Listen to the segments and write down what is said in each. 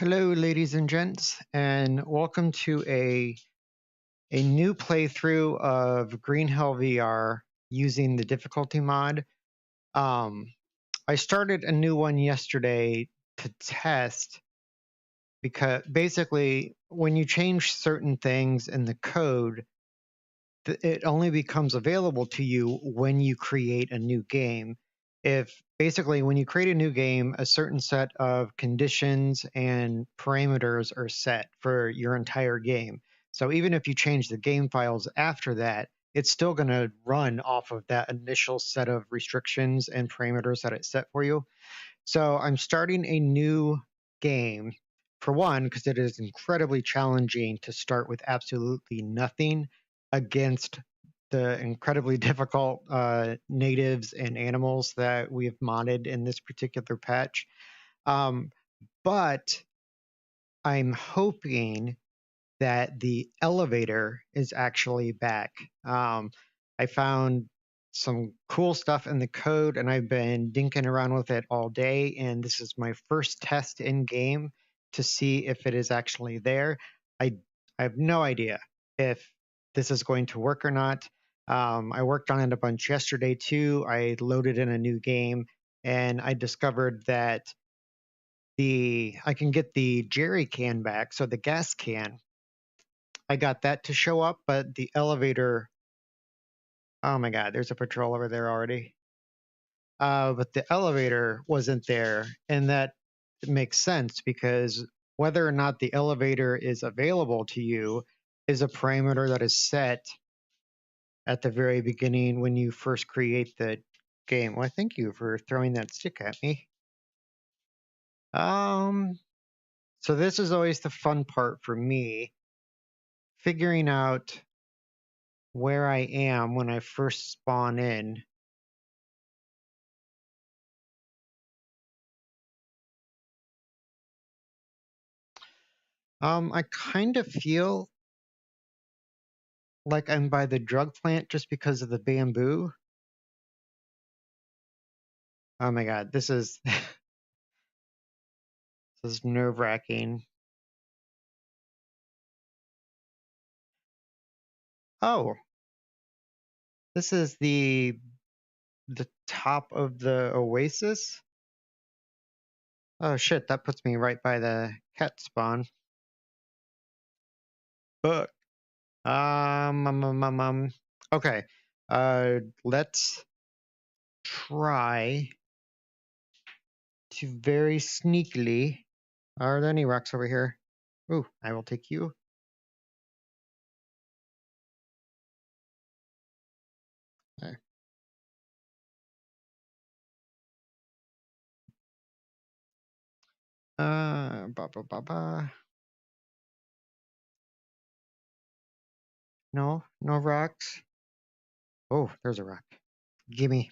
Hello, ladies and gents, and welcome to a new playthrough of Green Hell VR using the difficulty mod. Um, I started a new one yesterday to test because basically, when you change certain things in the code, it only becomes available to you when you create a new game. If basically when you create a new game, a certain set of conditions and parameters are set for your entire game. So even if you change the game files after that, it's still going to run off of that initial set of restrictions and parameters that it set for you. So I'm starting a new game, for one, because it is incredibly challenging to start with absolutely nothing against the incredibly difficult natives and animals that we have modded in this particular patch. But I'm hoping that the elevator is actually back. I found some cool stuff in the code and I've been dinking around with it all day. And this is my first test in game to see if it is actually there. I have no idea if this is going to work or not. I worked on it a bunch yesterday too. I loaded in a new game and I discovered that I can get the jerry can back, so the gas can. I got that to show up, but the elevator, oh my God, there's a patrol over there already. But the elevator wasn't there, and that makes sense because whether or not the elevator is available to you is a parameter that is set at the very beginning when you first create the game. Well, thank you for throwing that stick at me. So this is always the fun part for me, figuring out where I am when I first spawn in. I kind of feel like I'm by the drug plant just because of the bamboo. Oh my God, this is this is nerve-wracking. Oh, this is the top of the oasis. Oh shit, that puts me right by the cat spawn. Book. Okay. Let's try to very sneakily. Are there any rocks over here? Ooh, I will take you. Okay. Ba. No, no rocks. Oh, there's a rock. Gimme.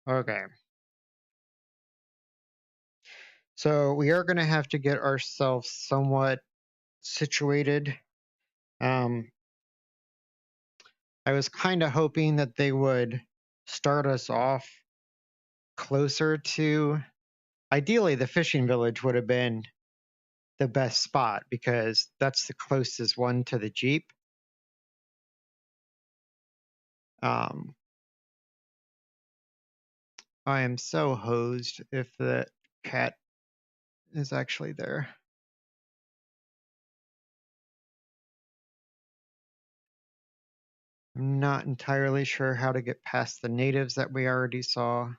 Okay. So we are going to have to get ourselves somewhat situated. I was kind of hoping that they would start us off closer to, ideally the fishing village would have been the best spot because that's the closest one to the Jeep. I am so hosed if the cat is actually there. I'm not entirely sure how to get past the natives that we already saw.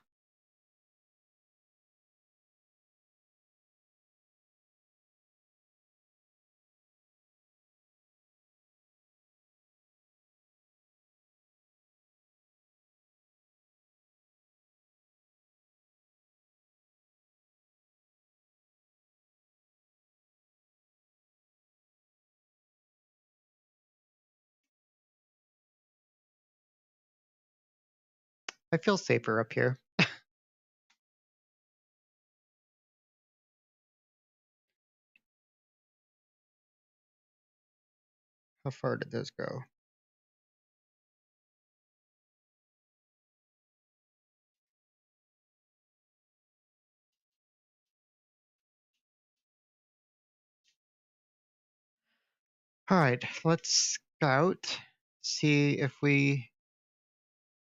I feel safer up here. How far did this go? All right, let's scout, see if we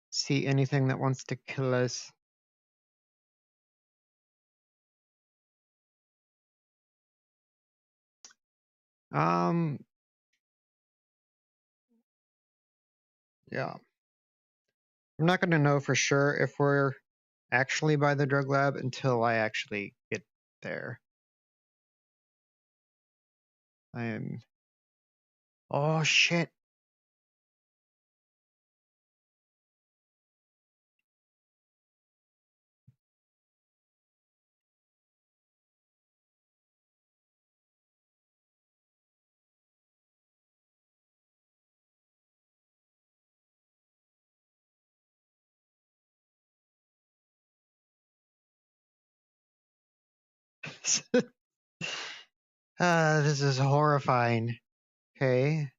see anything that wants to kill us. Yeah. I'm not going to know for sure if we're actually by the drug lab until I actually get there. I am. Oh, shit. This is horrifying. Okay.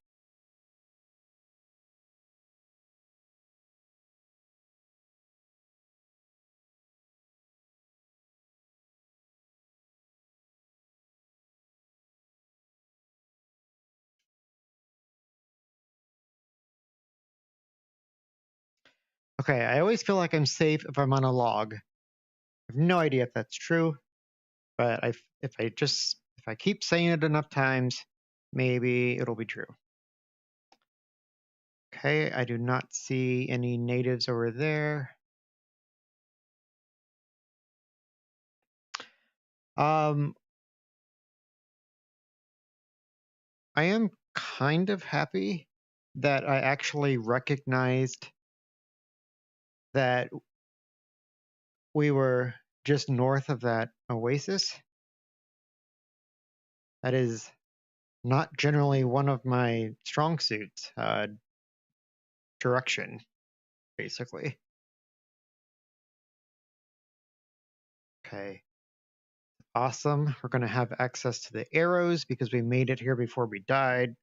Okay, I always feel like I'm safe if I'm on a log. I have no idea if that's true, but if I keep saying it enough times, maybe it'll be true. Okay, I do not see any natives over there. I am kind of happy that I actually recognized that we were just north of that oasis. That is not generally one of my strong suits. Direction, basically. Okay. Awesome. We're going to have access to the arrows because we made it here before we died.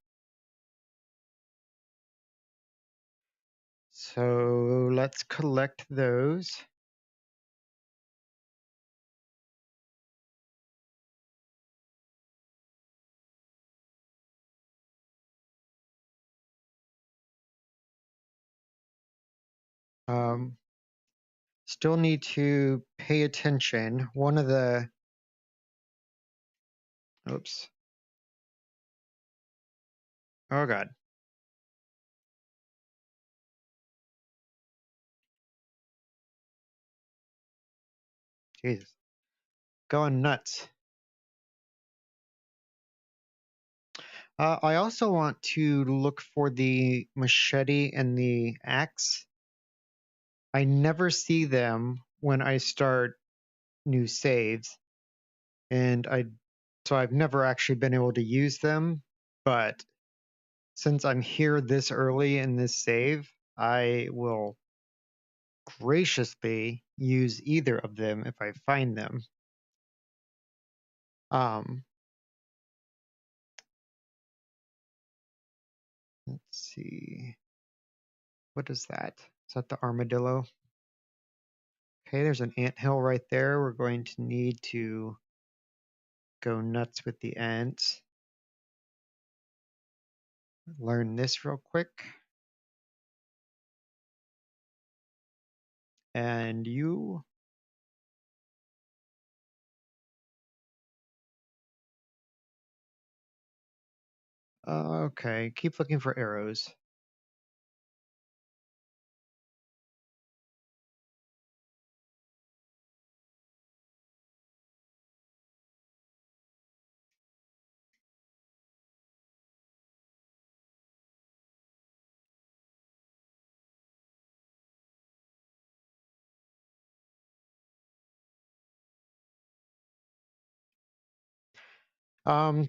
So let's collect those. Still need to pay attention. One of the, oops. Oh God. Jesus. Going nuts. I also want to look for the machete and the axe. I never see them when I start new saves, and so I've never actually been able to use them. But since I'm here this early in this save, I will graciously use either of them if I find them. Um, let's see. What is that? Is that the armadillo? Okay, there's an anthill right there. We're going to need to go nuts with the ants. Learn this real quick. And you. Okay, keep looking for arrows.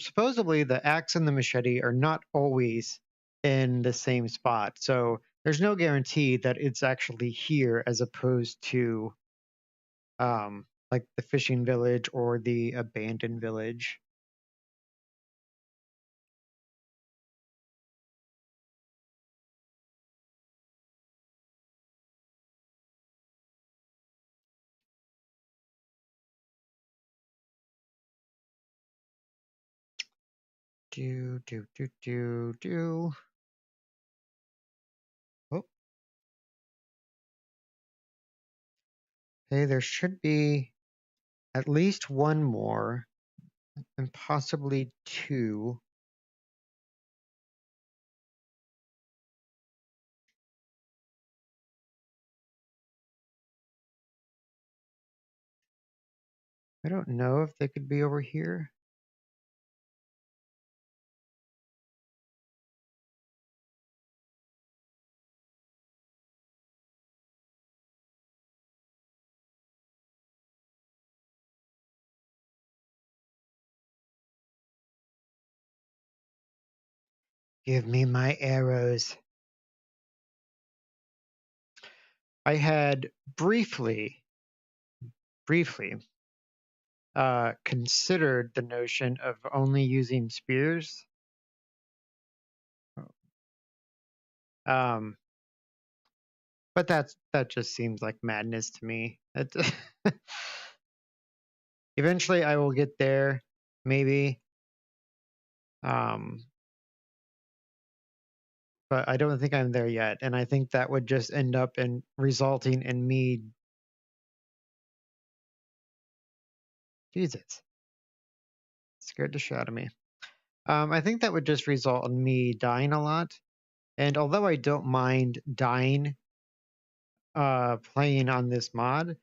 Supposedly the axe and the machete are not always in the same spot, so there's no guarantee that it's actually here as opposed to like the fishing village or the abandoned village. Do. Oh, okay, there should be at least one more, and possibly two. I don't know if they could be over here. Give me my arrows. I had briefly considered the notion of only using spears. Um, but that just seems like madness to me. Eventually, I will get there, maybe. Um, but I don't think I'm there yet, and I think that would just end up in resulting in me. Jesus, scared the shit out of me. I think that would just result in me dying a lot. And although I don't mind dying playing on this mod,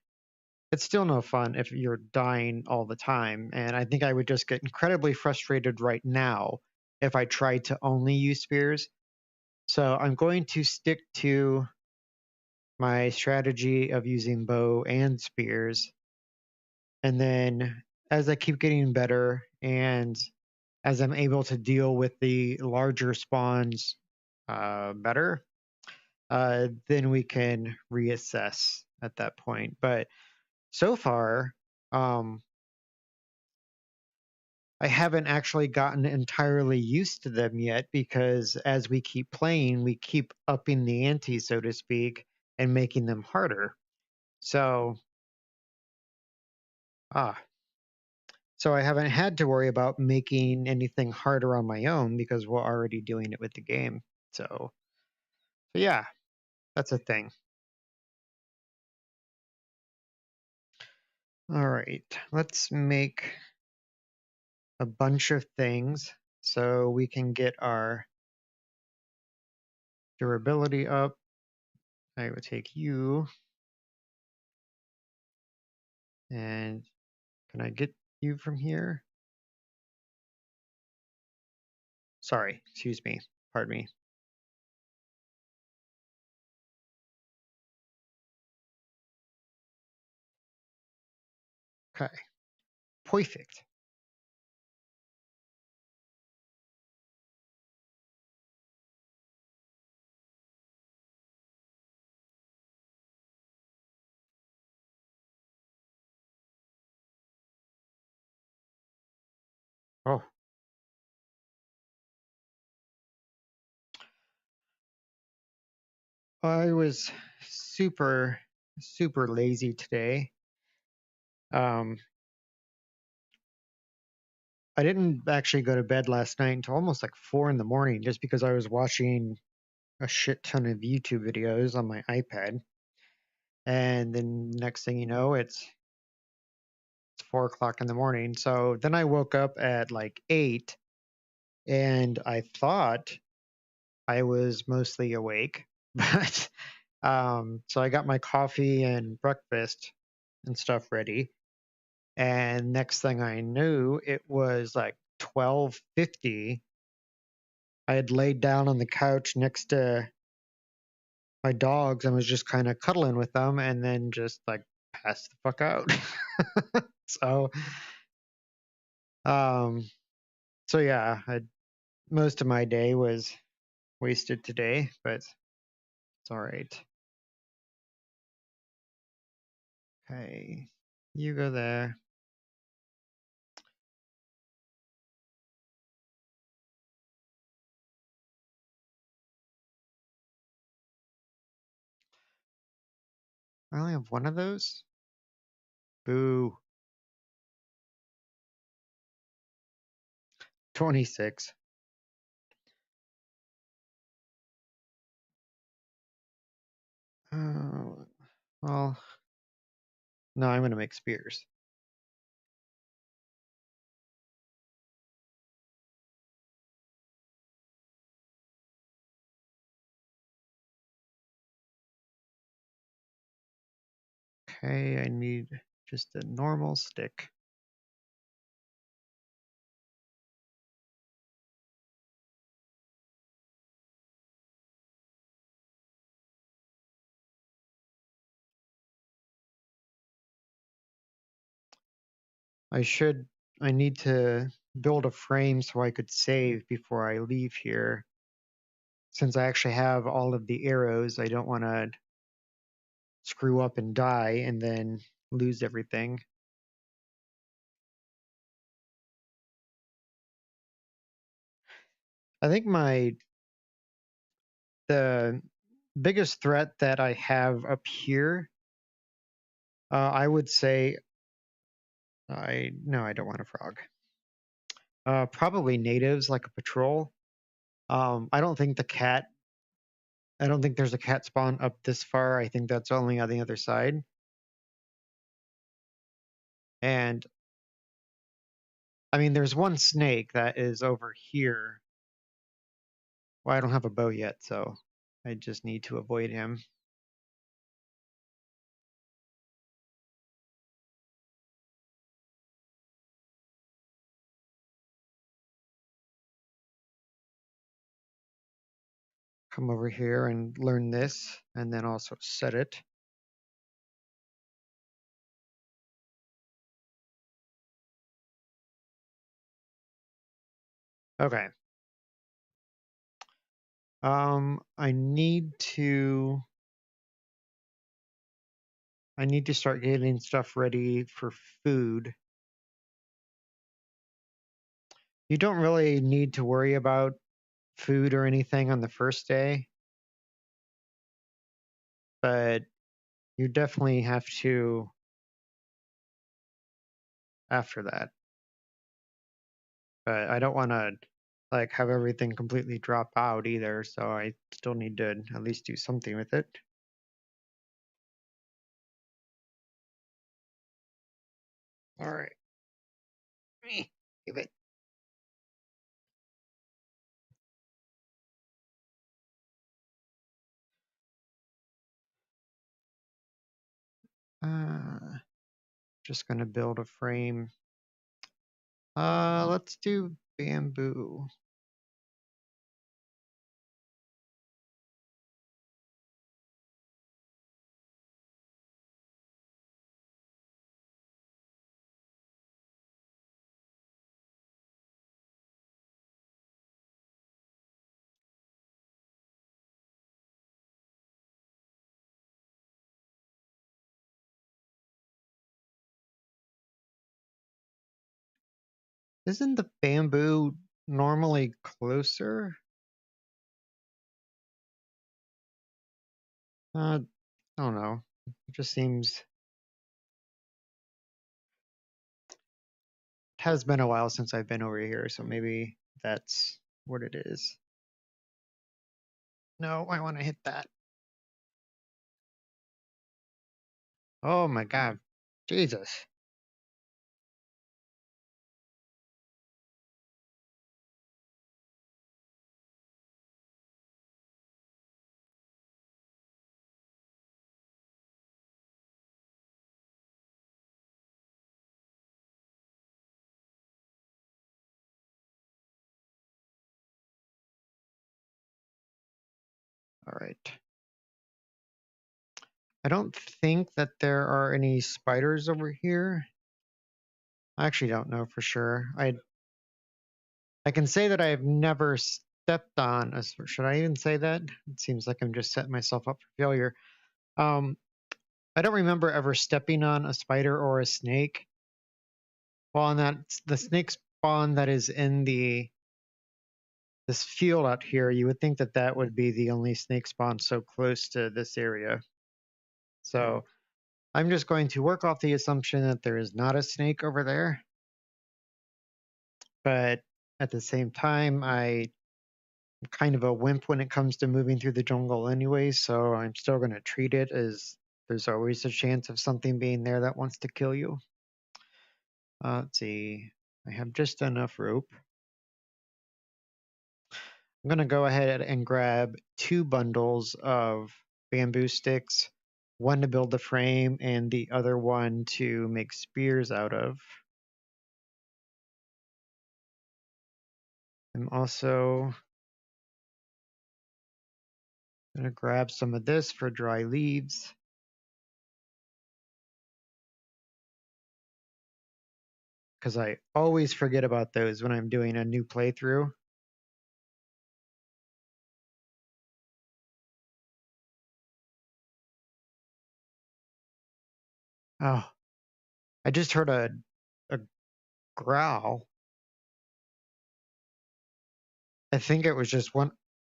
it's still no fun if you're dying all the time. And I think I would just get incredibly frustrated right now if I tried to only use spears. So I'm going to stick to my strategy of using bow and spears. And then as I keep getting better and as I'm able to deal with the larger spawns better, then we can reassess at that point. But so far, I haven't actually gotten entirely used to them yet because as we keep playing, we keep upping the ante, so to speak, and making them harder. So, ah, so I haven't had to worry about making anything harder on my own because we're already doing it with the game. So yeah, that's a thing. All right, let's make a bunch of things so we can get our durability up. I would take you. And can I get you from here? Sorry, excuse me. Pardon me. Okay, perfect. Oh, I was super lazy today. Um, I didn't actually go to bed last night until almost like 4 in the morning just because I was watching a shit ton of YouTube videos on my iPad. And then next thing you know, it's 4 o'clock in the morning. So then I woke up at like 8 and I thought I was mostly awake, but so I got my coffee and breakfast and stuff ready. And next thing I knew, it was like 12:50. I had laid down on the couch next to my dogs and was just kind of cuddling with them and then just like passed the fuck out. so um so yeah, most of my day was wasted today, but it's all right. Okay. You go there. I only have one of those. Boo. 26. Well, no, I'm going to make spears. Okay, I need just a normal stick. I need to build a frame so I could save before I leave here. Since I actually have all of the arrows, I don't want to screw up and die and then lose everything. I think the biggest threat that I have up here, I would say, I don't want a frog. Probably natives like a patrol. I don't think there's a cat spawn up this far. I think that's only on the other side. And I mean, there's one snake that is over here. Well, I don't have a bow yet, so I just need to avoid him. Come over here and learn this, and then also set it. Okay. I need to start getting stuff ready for food. You don't really need to worry about food or anything on the first day, but you definitely have to after that. But I don't want to like have everything completely drop out either, so I still need to at least do something with it. All right. Give it. Just gonna build a frame. Let's do bamboo. Isn't the bamboo normally closer? I don't know. It just seems it has been a while since I've been over here, so maybe that's what it is. No, I want to hit that. Oh my god. Jesus. All right. I don't think that there are any spiders over here. I actually don't know for sure. I can say that I have never stepped on a. Should I even say that? It seems like I'm just setting myself up for failure. I don't remember ever stepping on a spider or a snake. Well, on that the snake spawn that is in this field out here, you would think that that would be the only snake spawn so close to this area. So I'm just going to work off the assumption that there is not a snake over there. But at the same time, I'm kind of a wimp when it comes to moving through the jungle anyway, so I'm still going to treat it as there's always a chance of something being there that wants to kill you. Let's see. I have just enough rope. I'm going to go ahead and grab 2 bundles of bamboo sticks, one to build the frame and the other one to make spears out of. I'm also going to grab some of this for dry leaves. Because I always forget about those when I'm doing a new playthrough. Oh, I just heard a growl. I think it was just one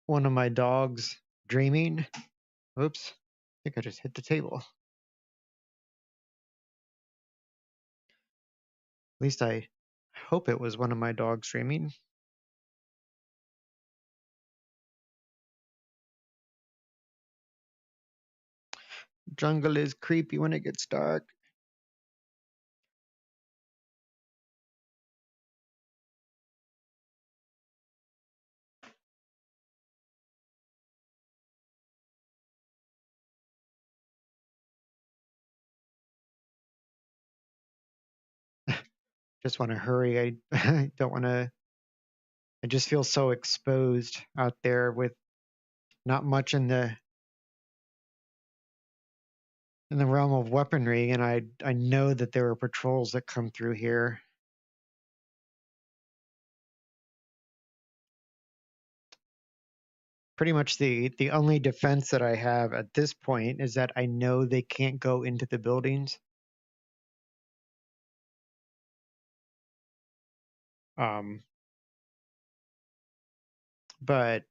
of my dogs dreaming. Oops, I think I just hit the table. At least I hope it was one of my dogs dreaming. Jungle is creepy when it gets dark. Just want to hurry. I don't want to. I just feel so exposed out there with not much in the realm of weaponry, and I know that there are patrols that come through here. Pretty much the only defense that I have at this point is that I know they can't go into the buildings. But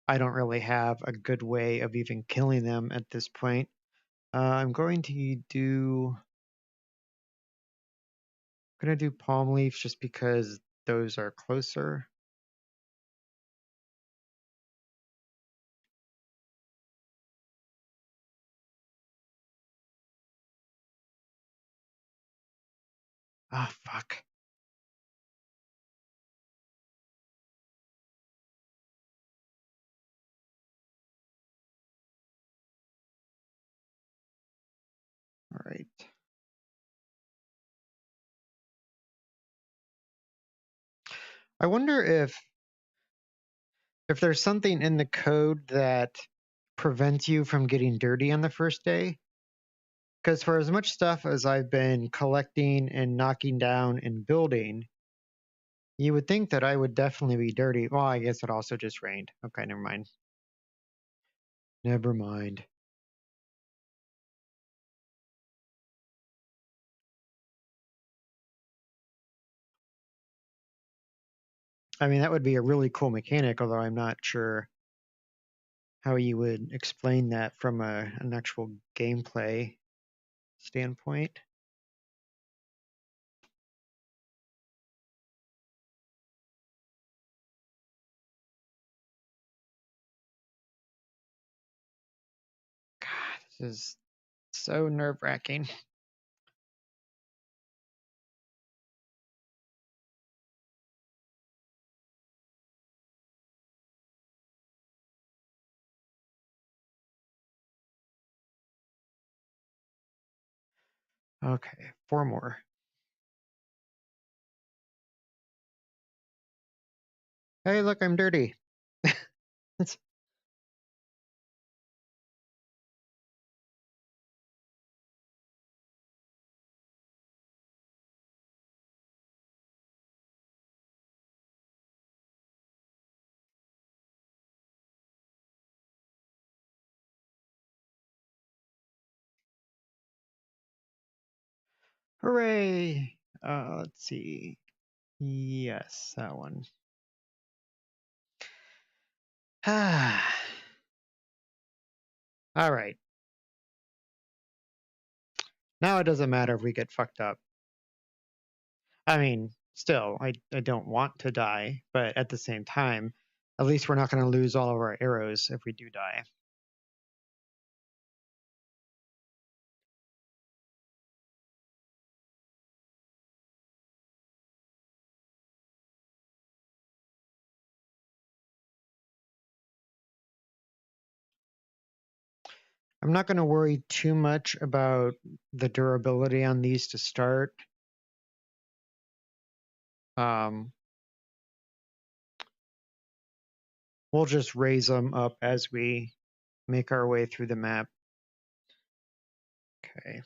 I don't really have a good way of even killing them at this point. I'm going to do palm leaves just because those are closer. Ah, fuck. All right. I wonder if there's something in the code that prevents you from getting dirty on the first day. Because for as much stuff as I've been collecting and knocking down and building, you would think that I would definitely be dirty. Well, I guess it also just rained. Okay, never mind. Never mind. I mean, that would be a really cool mechanic, although I'm not sure how you would explain that from an actual gameplay standpoint. God, this is so nerve-wracking. Okay, 4 more. Hey, look, I'm dirty. It's hooray! Let's see. Yes, that one. Ah. All right. Now it doesn't matter if we get fucked up. I mean, still, I don't want to die, but at the same time, at least we're not going to lose all of our arrows if we do die. I'm not going to worry too much about the durability on these to start. We'll just raise them up as we make our way through the map. Okay.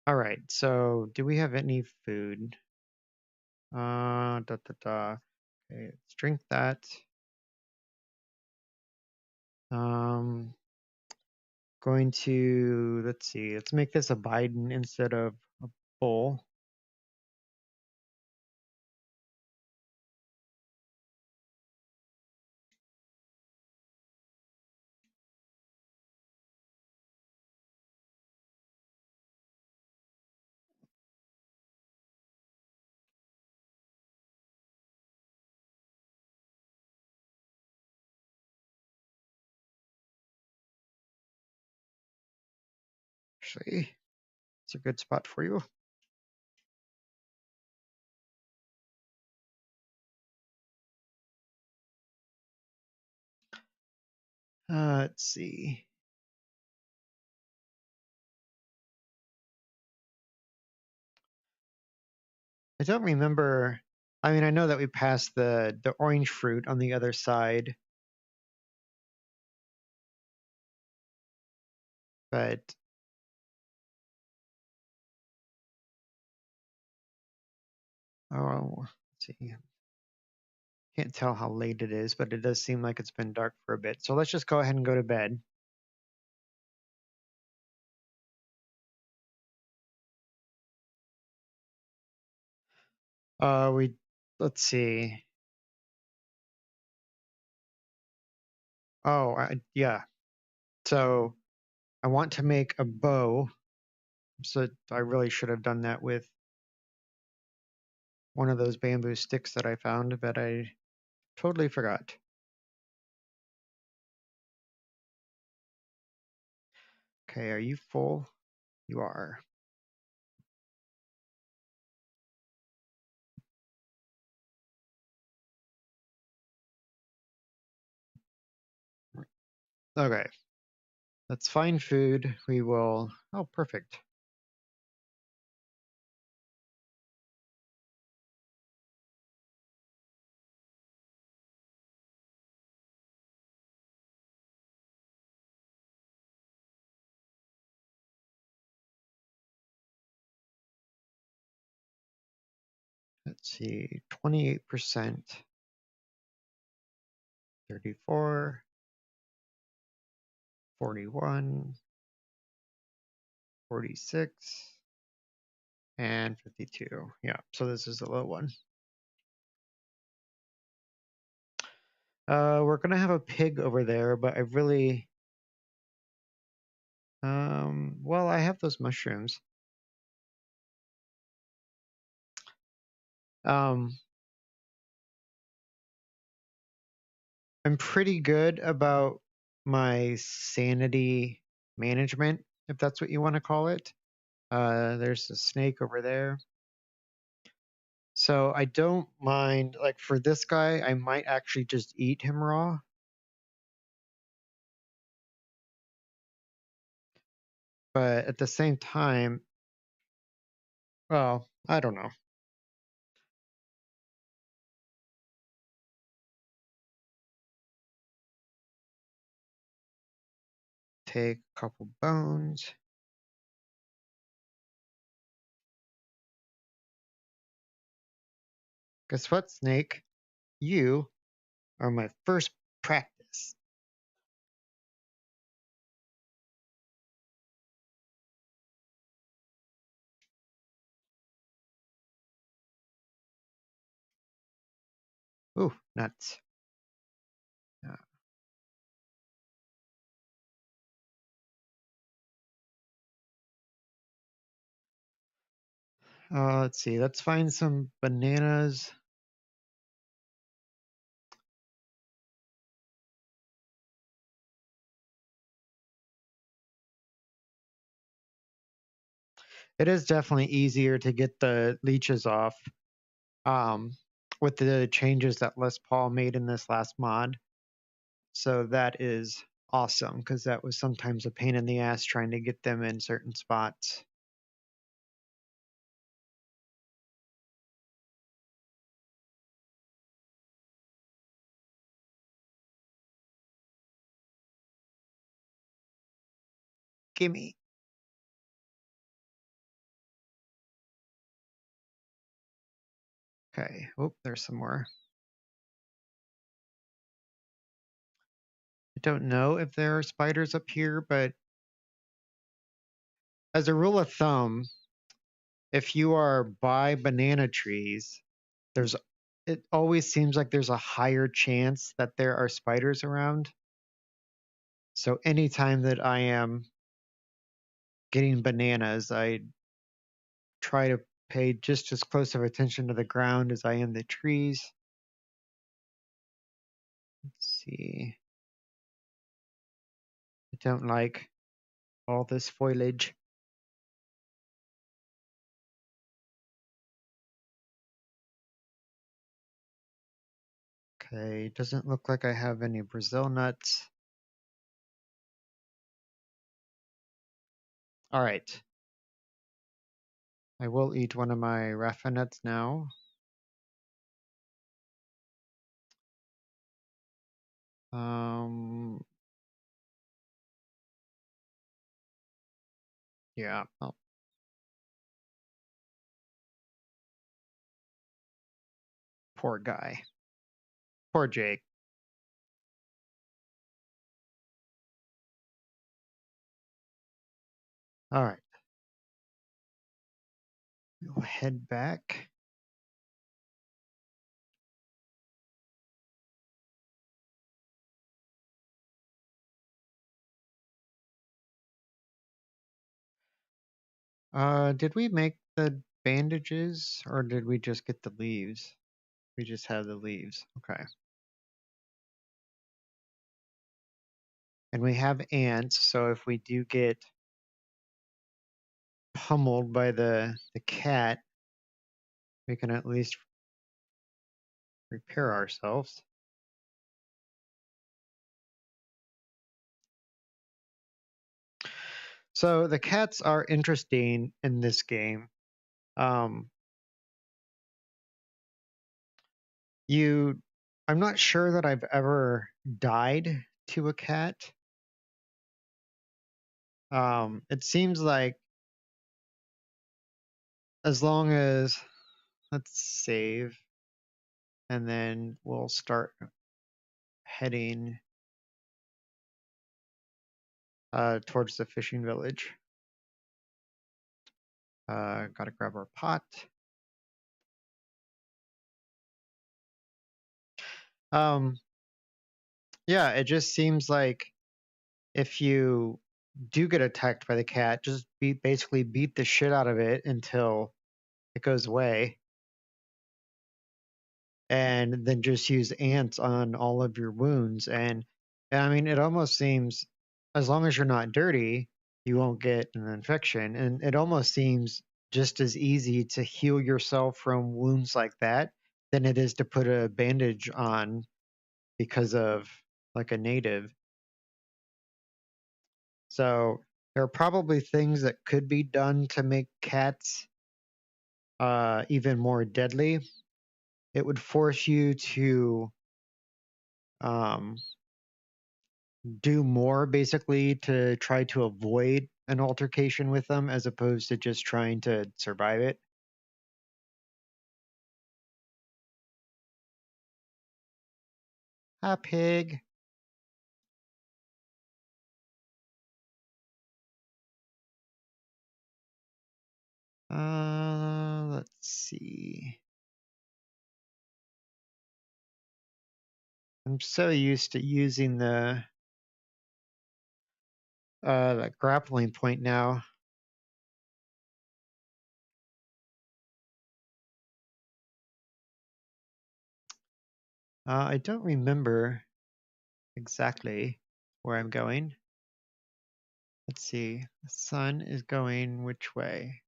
All right, so do we have any food? Okay, let's drink that. Going to, let's see, let's make this a Biden instead of a bowl. Actually, it's a good spot for you. Let's see. I don't remember. I mean, I know that we passed the orange fruit on the other side, but oh, let's see. Can't tell how late it is, but it does seem like it's been dark for a bit. So let's just go ahead and go to bed. Let's see. Oh, yeah. So I want to make a bow. So I really should have done that with one of those bamboo sticks that I found, but I totally forgot. Okay, are you full? You are. Okay. Let's find food. We will. Oh, perfect. Let's see. 28%. 34. 41. 46. And 52. Yeah, so this is the low one. We're gonna have a pig over there, but I really, well, I have those mushrooms. I'm pretty good about my sanity management, if that's what you want to call it. There's a snake over there. So I don't mind, like for this guy, I might actually just eat him raw. But at the same time, well, I don't know. Take a couple bones. Guess what, snake? You are my first practice. Ooh, nuts. Let's see. Let's find some bananas. It is definitely easier to get the leeches off with the changes that Les Paul made in this last mod. So that is awesome because that was sometimes a pain in the ass trying to get them in certain spots. Gimme. Okay. Oh, there's some more. I don't know if there are spiders up here, but as a rule of thumb, if you are by banana trees, it always seems like there's a higher chance that there are spiders around. So anytime that I am getting bananas, I try to pay just as close of attention to the ground as I am the trees. Let's see. I don't like all this foliage. Okay, doesn't look like I have any Brazil nuts. All right. I will eat one of my raffinets now. Yeah. Oh, poor guy. Poor Jake. All right. We'll head back. Did we make the bandages or did we just get the leaves? We just have the leaves. Okay. And we have ants, so if we do get pummeled by the cat, we can at least repair ourselves. So the cats are interesting in this game. Um, I'm not sure that I've ever died to a cat. It seems like as long as let's save and then we'll start heading towards the fishing village. Gotta grab our pot. Yeah, it just seems like if you do get attacked by the cat, just basically beat the shit out of it until it goes away. And then just use ants on all of your wounds. And I mean, it almost seems as long as you're not dirty, you won't get an infection. And it almost seems just as easy to heal yourself from wounds like that than it is to put a bandage on because of like a native. So there are probably things that could be done to make cats even more deadly. It would force you to um, do more basically to try to avoid an altercation with them as opposed to just trying to survive it. Ah, pig. Let's see. I'm so used to using the grappling point now. I don't remember exactly where I'm going. Let's see. The sun is going which way?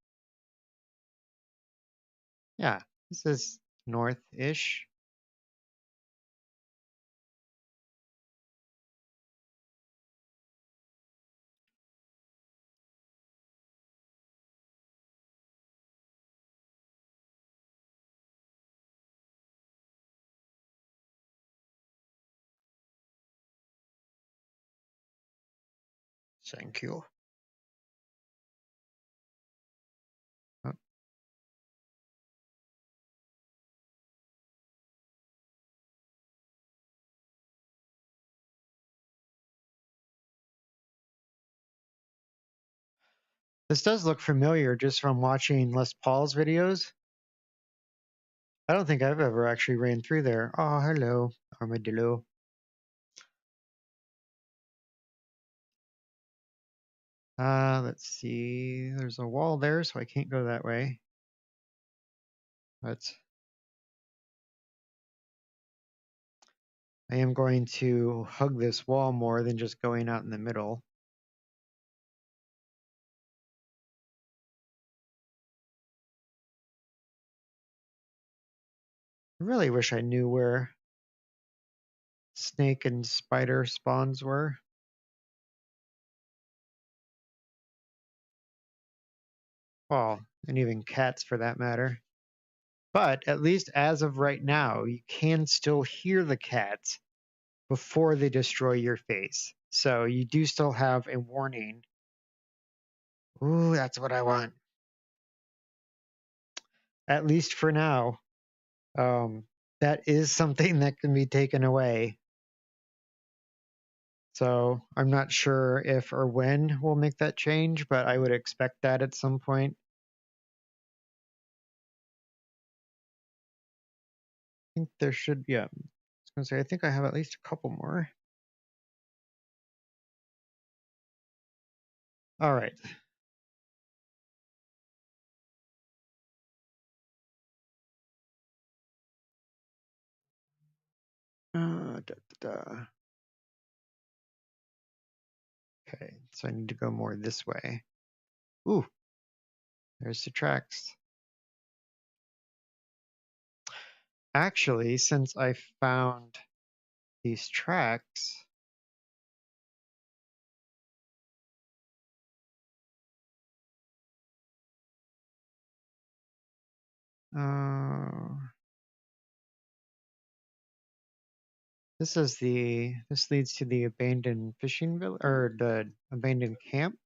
Yeah, this is north-ish. Thank you. Oh, this does look familiar just from watching Les Paul's videos. I don't think I've ever actually ran through there. Oh, hello, armadillo. Let's see. There's a wall there, so I can't go that way. But I am going to hug this wall more than just going out in the middle. I really wish I knew where snake and spider spawns were. Well, and even cats for that matter. But at least as of right now, you can still hear the cats before they destroy your face. So you do still have a warning. Ooh, that's what I want. At least for now. That is something that can be taken away. So I'm not sure if or when we'll make that change, but I would expect that at some point. I think there should be, I was going to say, I think I have at least a couple more. All right. Da, da, da. Okay, so I need to go more this way. Ooh, there's the tracks. Actually, since I found these tracks, this leads to the abandoned fishing village or the abandoned camp.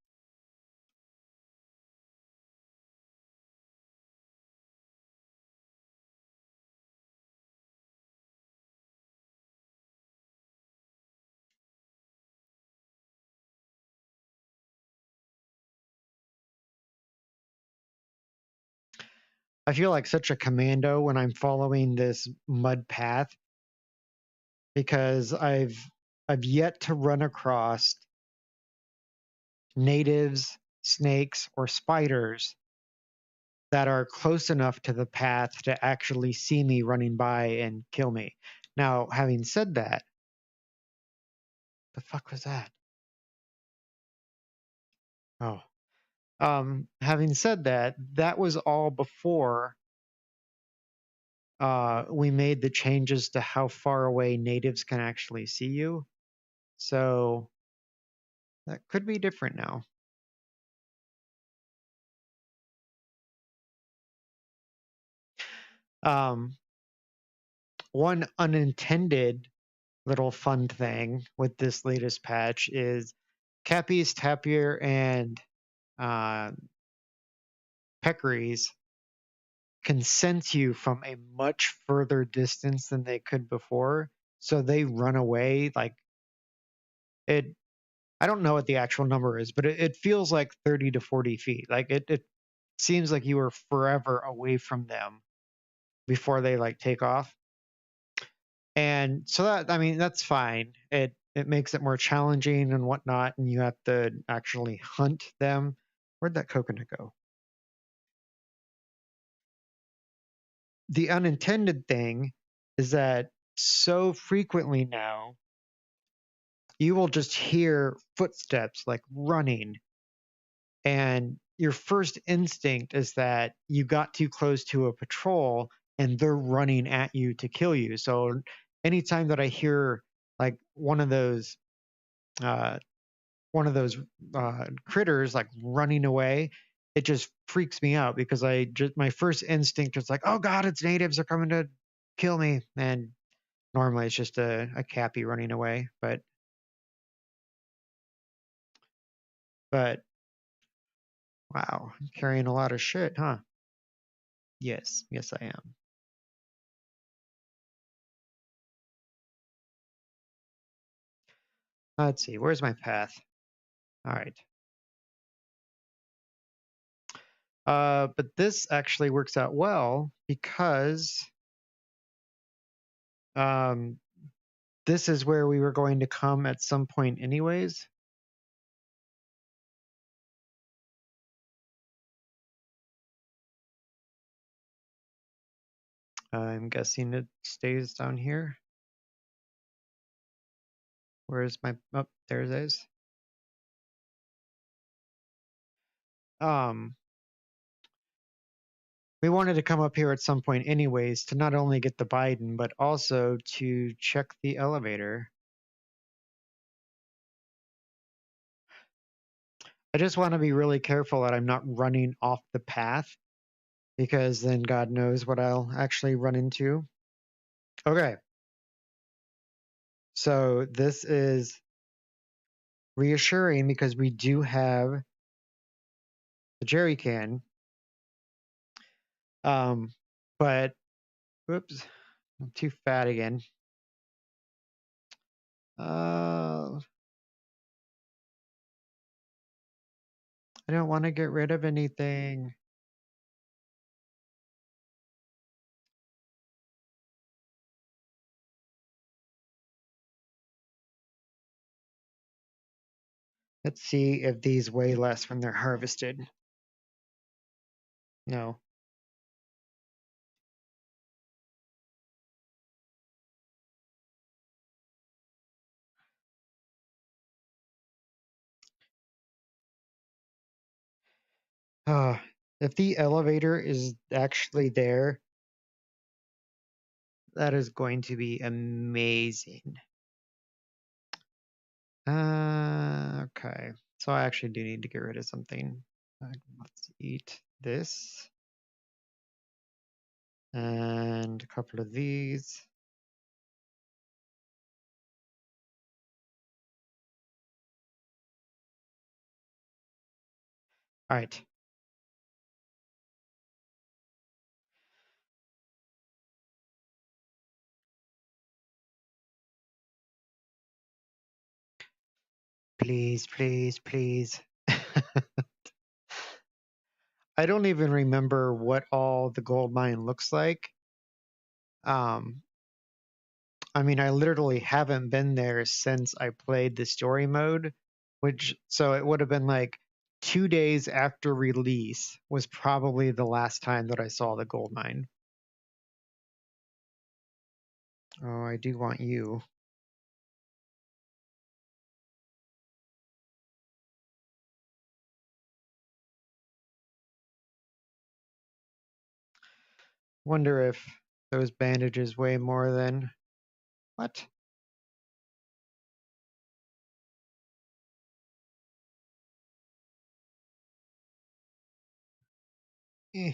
I feel like such a commando when I'm following this mud path because I've yet to run across natives, snakes, or spiders that are close enough to the path to actually see me running by and kill me. Now, having said that, the fuck was that? Oh. Having said that, that was all before we made the changes to how far away natives can actually see you. So that could be different now. Um, one unintended little fun thing with this latest patch is Cappies, Tapir, and uh, Peccaries can sense you from a much further distance than they could before. So they run away like it. I don't know what the actual number is, but it feels like 30 to 40 feet. Like it seems like you are forever away from them before they like take off. And so that, I mean, that's fine. It makes it more challenging and whatnot, and you have to actually hunt them. Where'd that coconut go? The unintended thing is that so frequently now, you will just hear footsteps like running, and your first instinct is that you got too close to a patrol and they're running at you to kill you. So anytime that I hear like uh, one of those critters like running away, it just freaks me out because my first instinct is like, oh god, it's natives, are coming to kill me. And normally it's just a cappy running away, but wow, I'm carrying a lot of shit, huh? Yes, I am. Let's see, where's my path? All right. But this actually works out well because um, this is where we were going to come at some point anyways. I'm guessing it stays down here. Where's my, oh, there it is. Um, we wanted to come up here at some point anyways to not only get the Biden, but also to check the elevator. I just want to be really careful that I'm not running off the path because then God knows what I'll actually run into. Okay. So this is reassuring because we do have the jerry can. But whoops, I'm too fat again. I don't want to get rid of anything. Let's see if these weigh less when they're harvested. No. If the elevator is actually there, that is going to be amazing. Okay. So I actually do need to get rid of something. Let's eat this. And a couple of these. All right. Please, please, please. I don't even remember what all the gold mine looks like. Um, I mean, I literally haven't been there since I played the story mode, which, so it would have been like 2 days after release was probably the last time that I saw the gold mine. Oh, I do want you. Wonder if those bandages weigh more than what? Eh.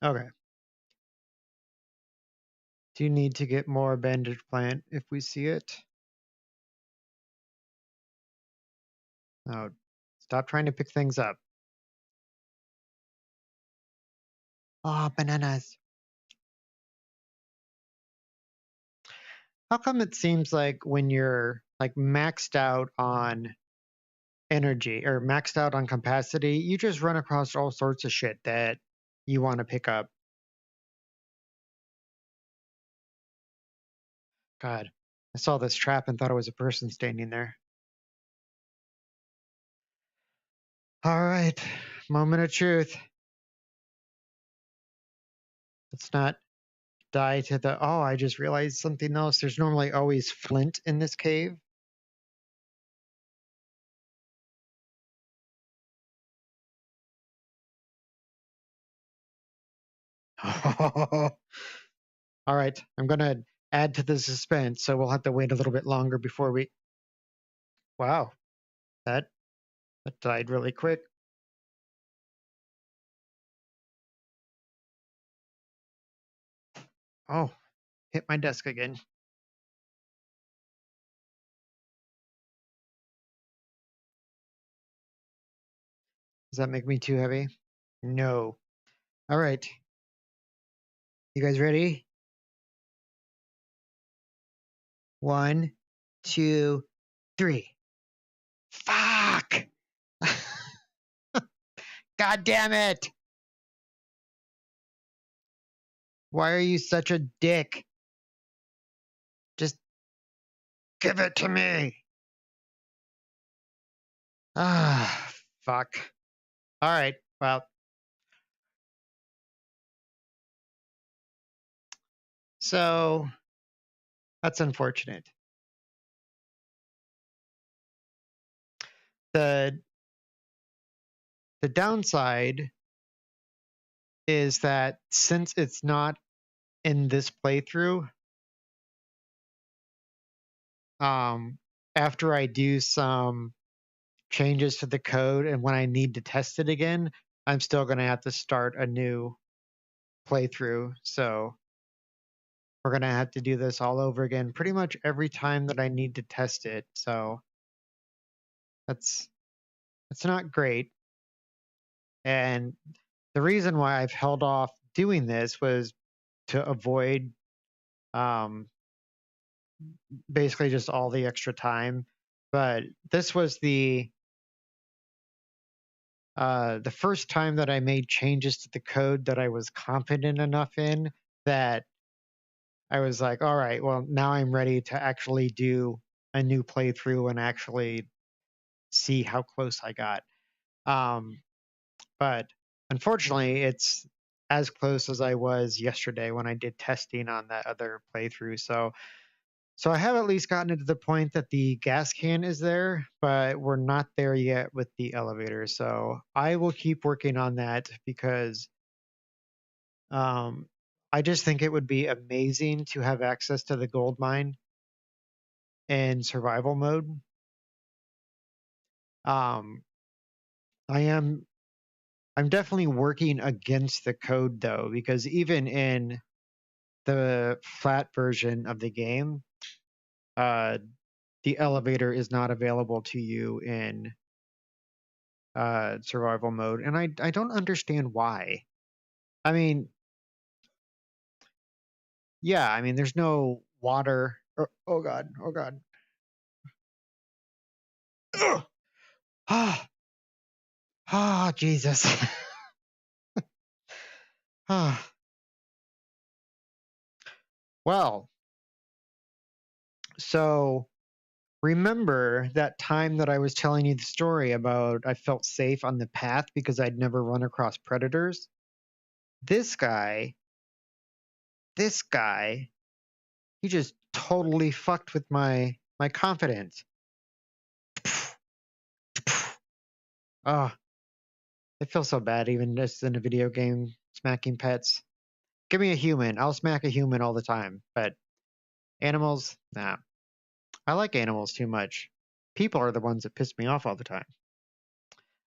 Okay. Do you need to get more bandage plant if we see it? Oh, stop trying to pick things up. Oh, bananas. How come it seems like when you're like maxed out on energy or maxed out on capacity, you just run across all sorts of shit that you want to pick up? God, I saw this trap and thought it was a person standing there. All right, moment of truth. Let's not die to the. Oh, I just realized something else. There's normally always flint in this cave. All right, I'm gonna add to the suspense, so we'll have to wait a little bit longer before we. Wow, that died really quick. Oh, hit my desk again. Does that make me too heavy? No. All right. You guys ready? 1, 2, 3. Fuck! God damn it! Why are you such a dick? Just give it to me. Ah, fuck. All right. Well, so that's unfortunate. The the downside is that since it's not in this playthrough, after I do some changes to the code and when I need to test it again, I'm still going to have to start a new playthrough. So we're going to have to do this all over again pretty much every time that I need to test it. So that's not great. And the reason why I've held off doing this was to avoid basically just all the extra time. But this was the first time that I made changes to the code that I was confident enough in that I was like, all right, well, now I'm ready to actually do a new playthrough and actually see how close I got. But unfortunately, it's as close as I was yesterday when I did testing on that other playthrough. So I have at least gotten to the point that the gas can is there, but we're not there yet with the elevator. So I will keep working on that because I just think it would be amazing to have access to the gold mine in survival mode. Um, I'm definitely working against the code though, because even in the flat version of the game, uh, the elevator is not available to you in survival mode, and I don't understand why. I mean, yeah, I mean, there's no water. Oh god, oh god. Ugh! Ah, ah, Jesus. Ah. Well, so remember that time that I was telling you the story about I felt safe on the path because I'd never run across predators? This guy, this guy, he just totally fucked with my confidence. Oh, I feel so bad even just in a video game smacking pets. Give me a human. I'll smack a human all the time. But animals, nah. I like animals too much. People are the ones that piss me off all the time.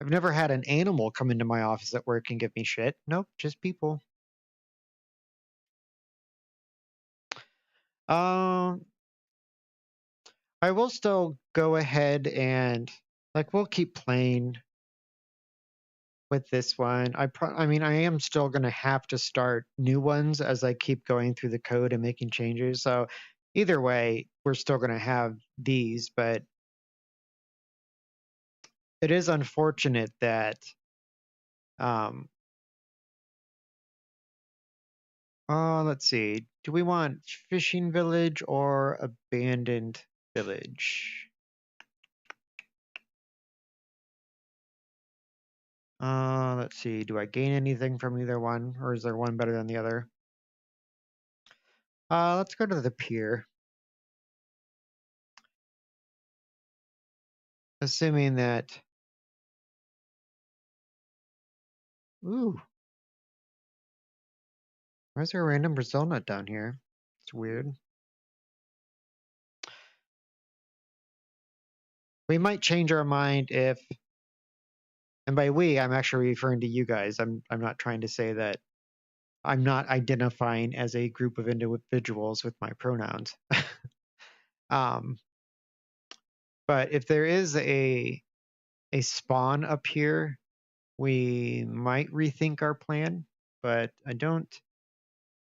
I've never had an animal come into my office at work and give me shit. Nope, just people. Um, I will still go ahead and like we'll keep playing with this one. I mean, I am still going to have to start new ones as I keep going through the code and making changes. So either way, we're still going to have these, but it is unfortunate that um let's see. Do we want fishing village or abandoned village? Let's see. Do I gain anything from either one, or is there one better than the other? Let's go to the pier. Assuming that. Ooh, why is there a random Brazil nut down here? It's weird. We might change our mind if, and by we, I'm actually referring to you guys. I'm not trying to say that I'm not identifying as a group of individuals with my pronouns. um, but if there is a spawn up here, we might rethink our plan. But I don't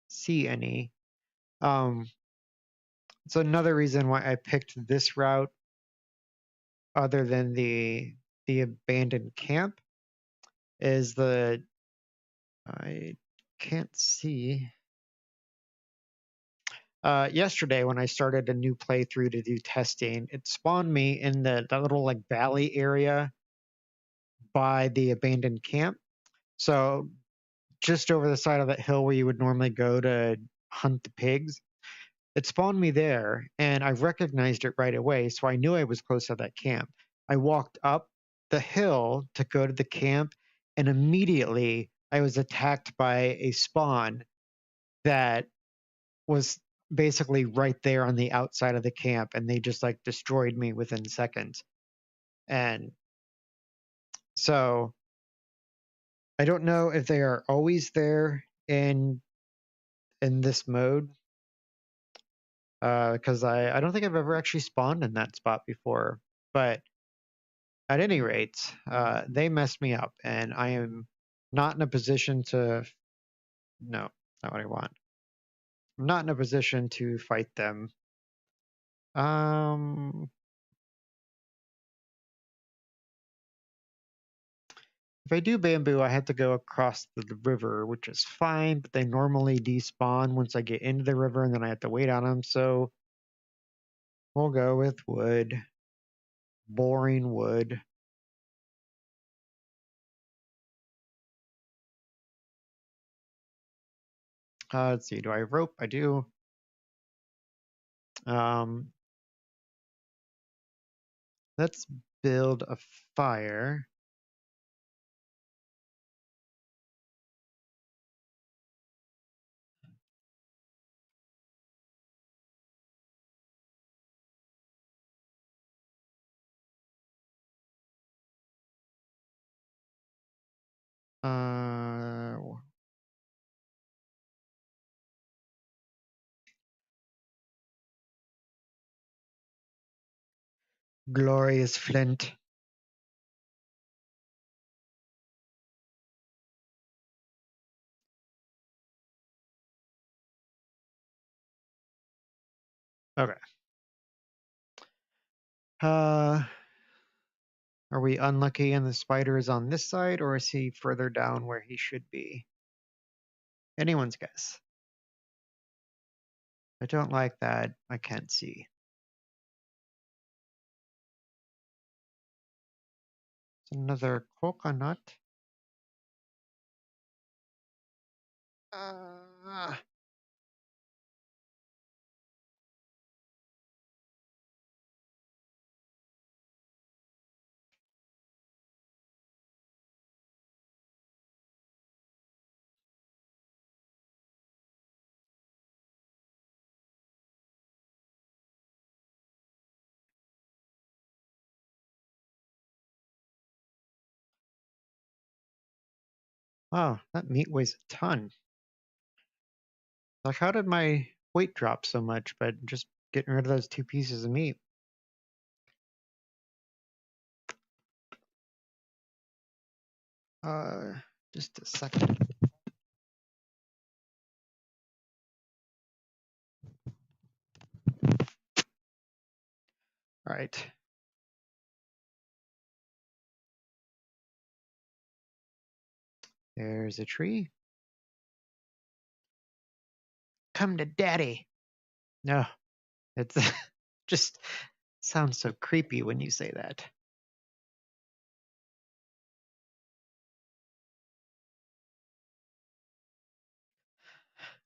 see any. It's another reason why I picked this route, other than the abandoned camp, is the I can't see. Yesterday when I started a new playthrough to do testing, it spawned me in that little like valley area by the abandoned camp. So just over the side of that hill where you would normally go to hunt the pigs, it spawned me there, and I recognized it right away, so I knew I was close to that camp. I walked up the hill to go to the camp, and immediately I was attacked by a spawn that was basically right there on the outside of the camp, and they just like destroyed me within seconds. And so I don't know if they are always there in this mode, because I don't think I've ever actually spawned in that spot before. But at any rate, they messed me up, and I am not in a position to. No, not what I want. I'm not in a position to fight them. If I do bamboo, I have to go across the river, which is fine, but they normally despawn once I get into the river, and then I have to wait on them. So we'll go with wood. Boring wood. Let's see. Do I have rope? I do. Um, let's build a fire. Uh, glorious flint. Okay. Uh, are we unlucky and the spider is on this side, or is he further down where he should be? Anyone's guess. I don't like that. I can't see. It's another coconut. Uh, wow, that meat weighs a ton. Like, how did my weight drop so much by just getting rid of those 2 pieces of meat? Uh, just a second. All right. There's a tree. Come to daddy. No, it's just sounds so creepy when you say that.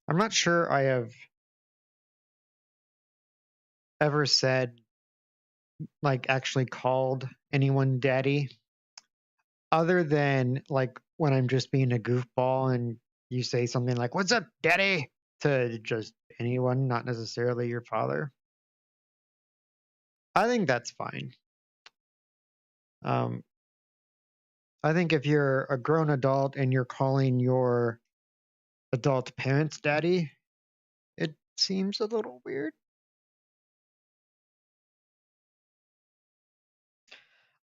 I'm not sure I have ever said, like, actually called anyone daddy, other than like when I'm just being a goofball and you say something like, "What's up, daddy?" to just anyone, not necessarily your father. I think that's fine. Um, I think if you're a grown adult and you're calling your adult parents daddy, it seems a little weird.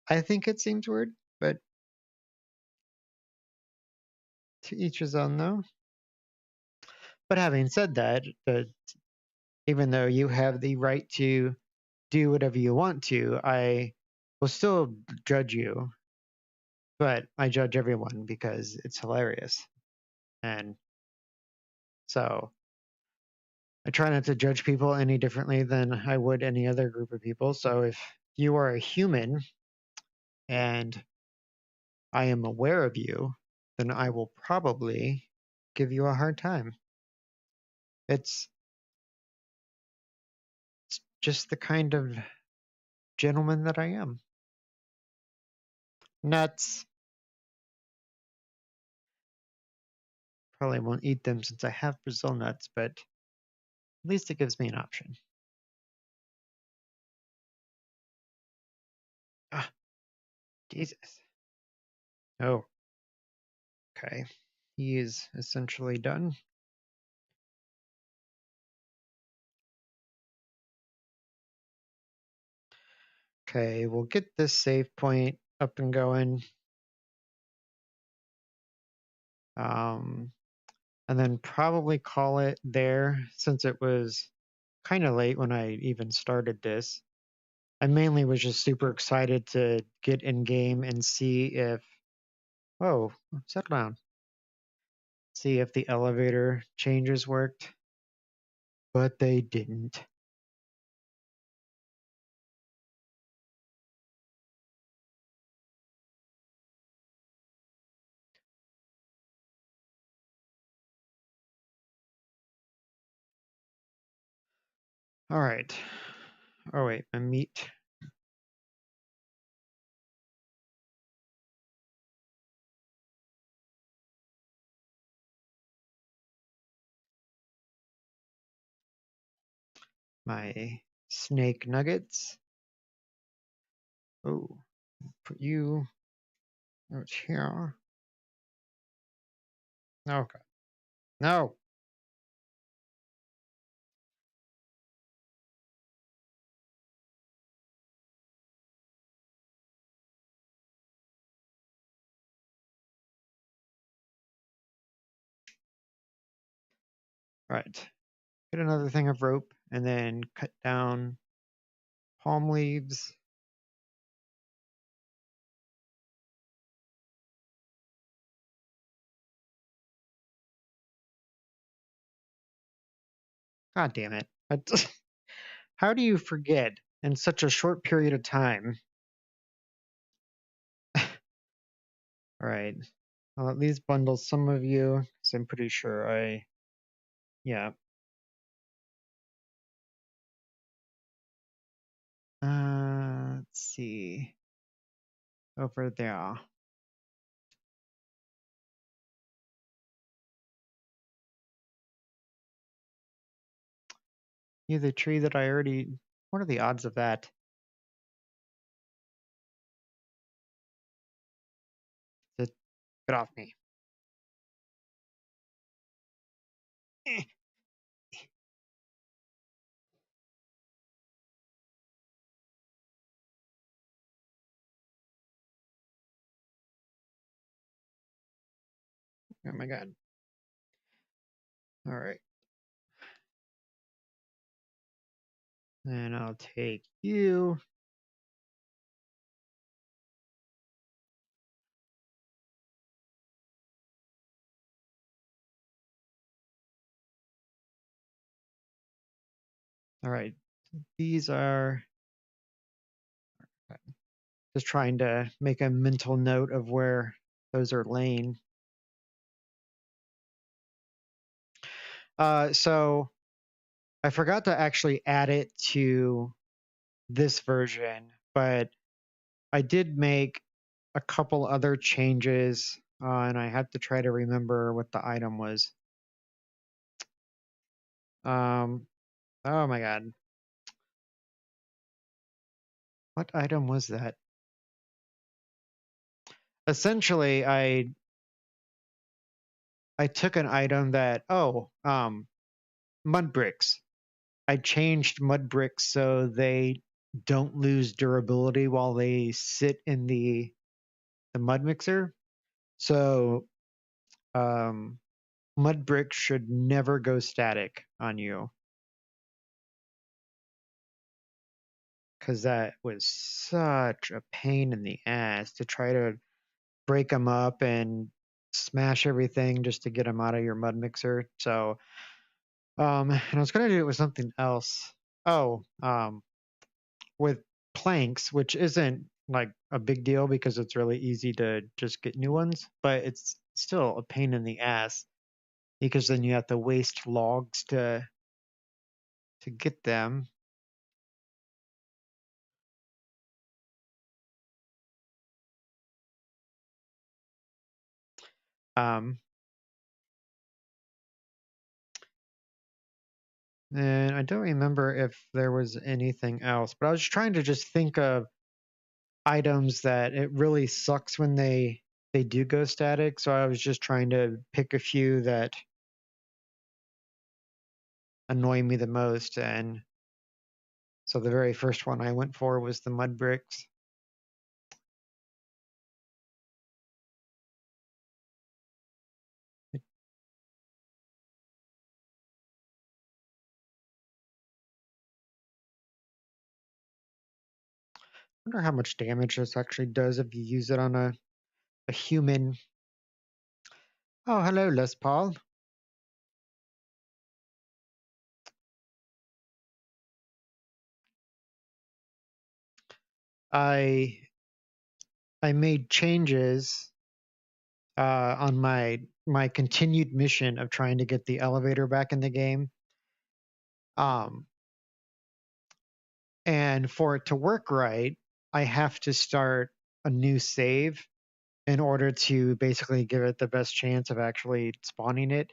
I think it seems weird, but to each his own, though. But having said that, even though you have the right to do whatever you want to, I will still judge you. But I judge everyone because it's hilarious. And so I try not to judge people any differently than I would any other group of people. So if you are a human and I am aware of you, then I will probably give you a hard time. It's just the kind of gentleman that I am. Nuts. Probably won't eat them since I have Brazil nuts, but at least it gives me an option. Ah, Jesus. Oh, okay. He is essentially done. Okay, we'll get this save point up and going. And then probably call it there since it was kind of late when I even started this. I mainly was just super excited to get in game and see if, whoa, settle down. See if the elevator changes worked, but they didn't. All right. Oh, wait, my meat. My snake nuggets. Oh, put you out here. Okay. No. All right. Get another thing of rope and then cut down palm leaves. God damn it. How do you forget in such a short period of time? All right. I'll at least bundle some of you because I'm pretty sure yeah. Let's see. Over there. You the tree that I already. What are the odds of that? Get off me. Eh. Oh my god. All right. And I'll take you. All right. These are just trying to make a mental note of where those are laying. So I forgot to actually add it to this version, but I did make a couple other changes, and I have to try to remember what the item was. Oh my god. What item was that? Essentially, I took an item that mud bricks. I changed mud bricks so they don't lose durability while they sit in the mud mixer. So um mud bricks should never go static on you, because that was such a pain in the ass to try to break them up and smash everything just to get them out of your mud mixer. So, and I was gonna do it with something else. Oh, with planks, which isn't like a big deal because it's really easy to just get new ones, but it's still a pain in the ass because then you have to waste logs to get them. Um, and I don't remember if there was anything else, but I was trying to just think of items that it really sucks when they do go static. So I was just trying to pick a few that annoy me the most, and so the very first one I went for was the mud bricks. I wonder how much damage this actually does if you use it on a human. Oh, hello, Les Paul. I I made changes on my continued mission of trying to get the elevator back in the game. Um, and for it to work right, I have to start a new save in order to basically give it the best chance of actually spawning it.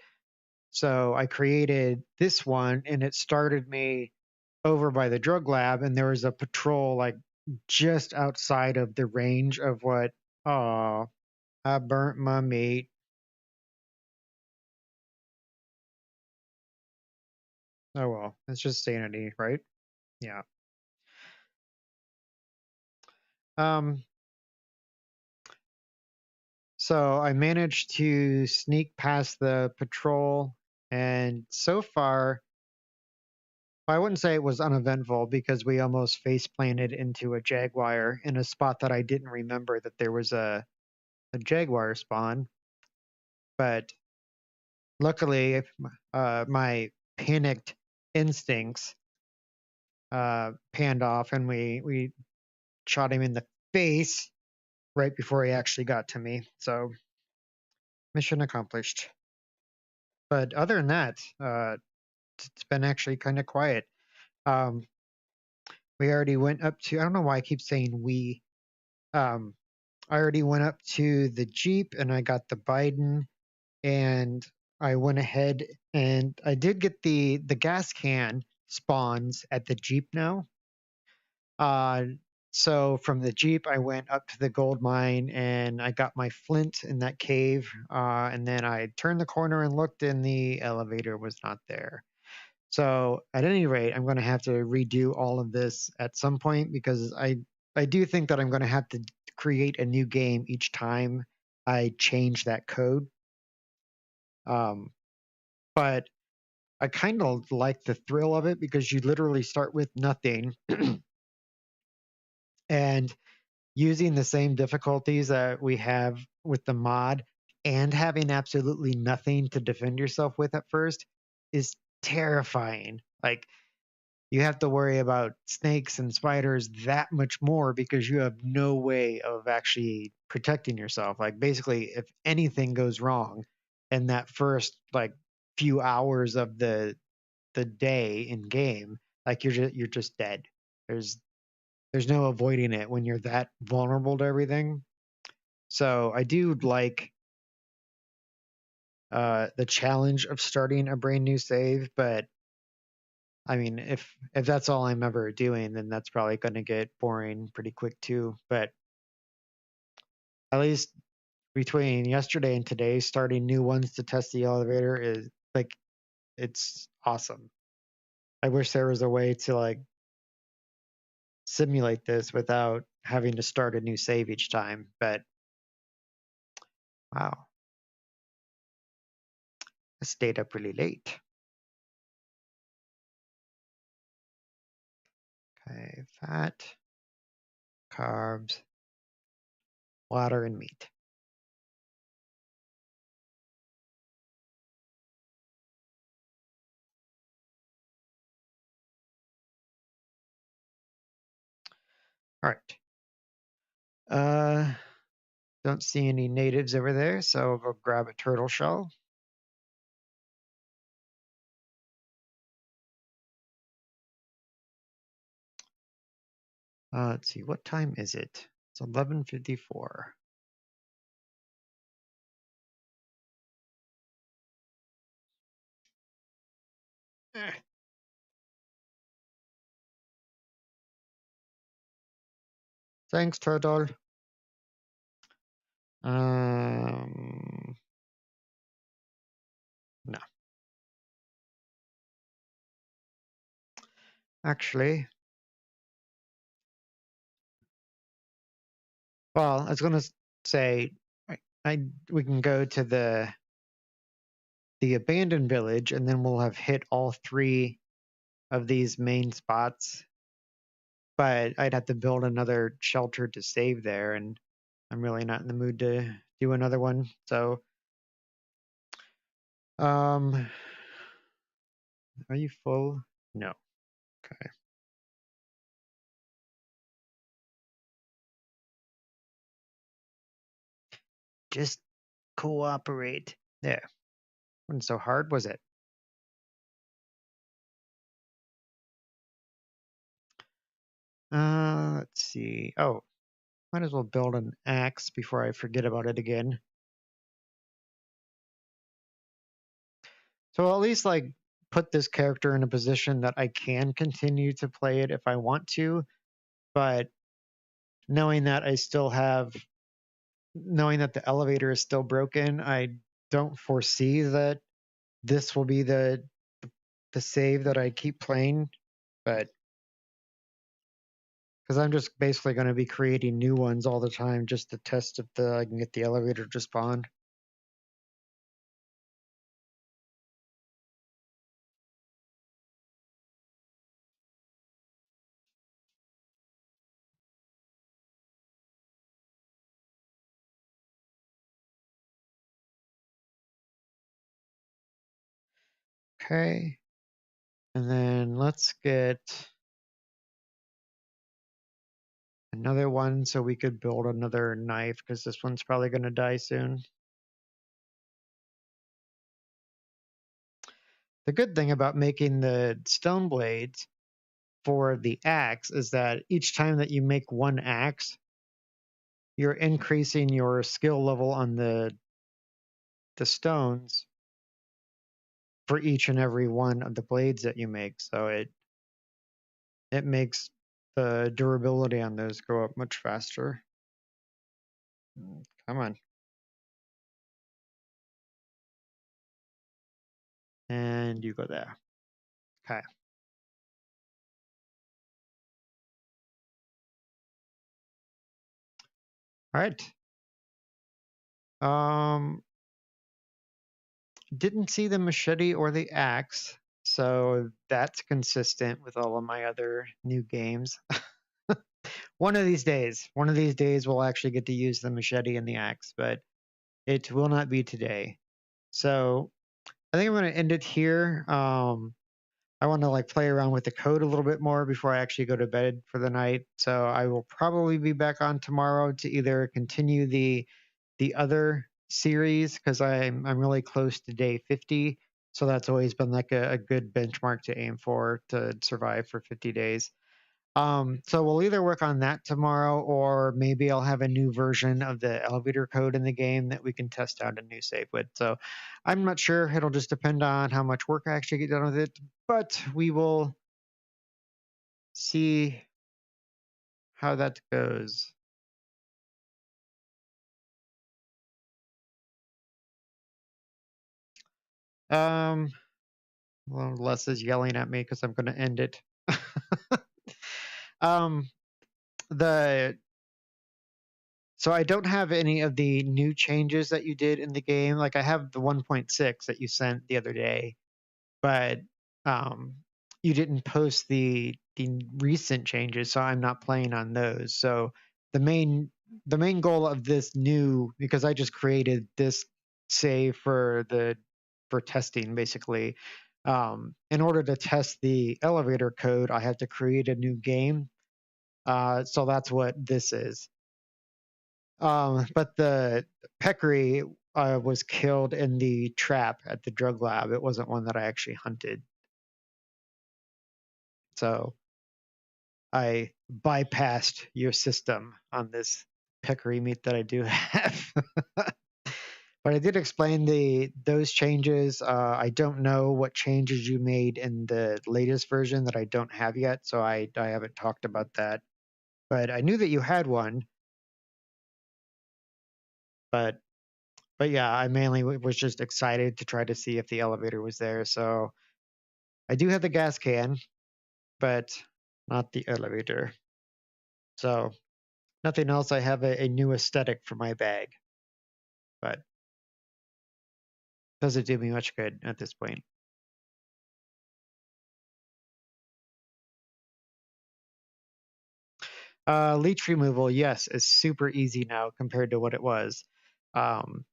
So I created this one, and it started me over by the drug lab, and there was a patrol like just outside of the range of what. Oh, I burnt my meat. Oh well, it's just sanity, right? Yeah. Um. So I managed to sneak past the patrol, and so far, I wouldn't say it was uneventful because we almost face planted into a jaguar in a spot that I didn't remember that there was a jaguar spawn. But luckily, my panicked instincts panned off, and we shot him in the face right before he actually got to me. So mission accomplished. But other than that, it's been actually kind of quiet. Um, we already went up to. I don't know why I keep saying we. Um, I already went up to the Jeep and I got the Biden, and I went ahead and I did get the gas can spawns at the Jeep now. Uh, so from the Jeep, I went up to the gold mine and I got my flint in that cave. And then I turned the corner and looked, and the elevator was not there. So at any rate, I'm going to have to redo all of this at some point because I do think that I'm going to have to create a new game each time I change that code. Um, but I kind of like the thrill of it because you literally start with nothing and using the same difficulties that we have with the mod and having absolutely nothing to defend yourself with at first is terrifying. Like, you have to worry about snakes and spiders that much more because you have no way of actually protecting yourself. Like, basically, if anything goes wrong in that first like few hours of the day in game, like you're just dead. There's no avoiding it when you're that vulnerable to everything. So I do like the challenge of starting a brand new save, but I mean, if that's all I'm ever doing, then that's probably going to get boring pretty quick too. But at least between yesterday and today, starting new ones to test the elevator is like it's awesome. I wish there was a way to like simulate this without having to start a new save each time. But wow, I stayed up really late. Okay, fat, carbs, water, and meat. All right. Don't see any natives over there, so I'll go grab a turtle shell. Let's see, what time is it? It's 11:54. Thanks, turtle. No. Actually, well, I was gonna say, we can go to the abandoned village, and then we'll have hit all 3 of these main spots. But I'd have to build another shelter to save there, and I'm really not in the mood to do another one. So, are you full? No. Okay. Just cooperate. There. Wasn't so hard, was it? Let's see. Oh, might as well build an axe before I forget about it again. So I'll at least like put this character in a position that I can continue to play it if I want to, but knowing that knowing that the elevator is still broken, I don't foresee that this will be the save that I keep playing, but because I'm just basically going to be creating new ones all the time just to test if I can get the elevator to spawn. Okay. And then let's get another one so we could build another knife because this one's probably going to die soon. The good thing about making the stone blades for the axe is that each time that you make one axe, you're increasing your skill level on the stones for each and every one of the blades that you make. So it makes the durability on those go up much faster. Come on. And you go there. Okay. All right. Didn't see the machete or the axe, so that's consistent with all of my other new games. One of these days we'll actually get to use the machete and the axe, but it will not be today. So I think I'm going to end it here. I want to like play around with the code a little bit more before I actually go to bed for the night. So I will probably be back on tomorrow to either continue the other series because I'm really close to day 50. So that's always been like a good benchmark to aim for to survive for 50 days. So we'll either work on that tomorrow, or maybe I'll have a new version of the elevator code in the game that we can test out a new save with. So I'm not sure. It'll just depend on how much work I actually get done with it, but we will see how that goes. Um, well, Les is yelling at me because I'm going to end it. um, the So I don't have any of the new changes that you did in the game. Like I have the 1.6 that you sent the other day, but um, you didn't post the recent changes, so I'm not playing on those. So the main goal of this new, because I just created this save for testing basically. In order to test the elevator code, I have to create a new game. So that's what this is. But the peccary was killed in the trap at the drug lab. It wasn't one that I actually hunted. So I bypassed your system on this peccary meat that I do have. But I did explain those changes. I don't know what changes you made in the latest version that I don't have yet, so I haven't talked about that. But I knew that you had one. But yeah, I mainly was just excited to try to see if the elevator was there. So I do have the gas can, but not the elevator. So nothing else. I have a new aesthetic for my bag, but doesn't do me much good at this point. Leech removal, yes, is super easy now compared to what it was. Um,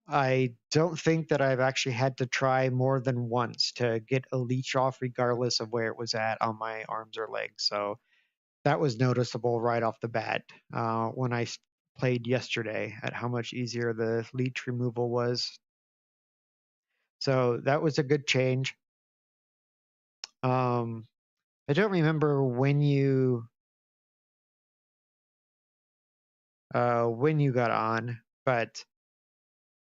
I don't think that I've actually had to try more than once to get a leech off, regardless of where it was at on my arms or legs. So that was noticeable right off the bat when I played yesterday at how much easier the leech removal was. So that was a good change. I don't remember when you got on, but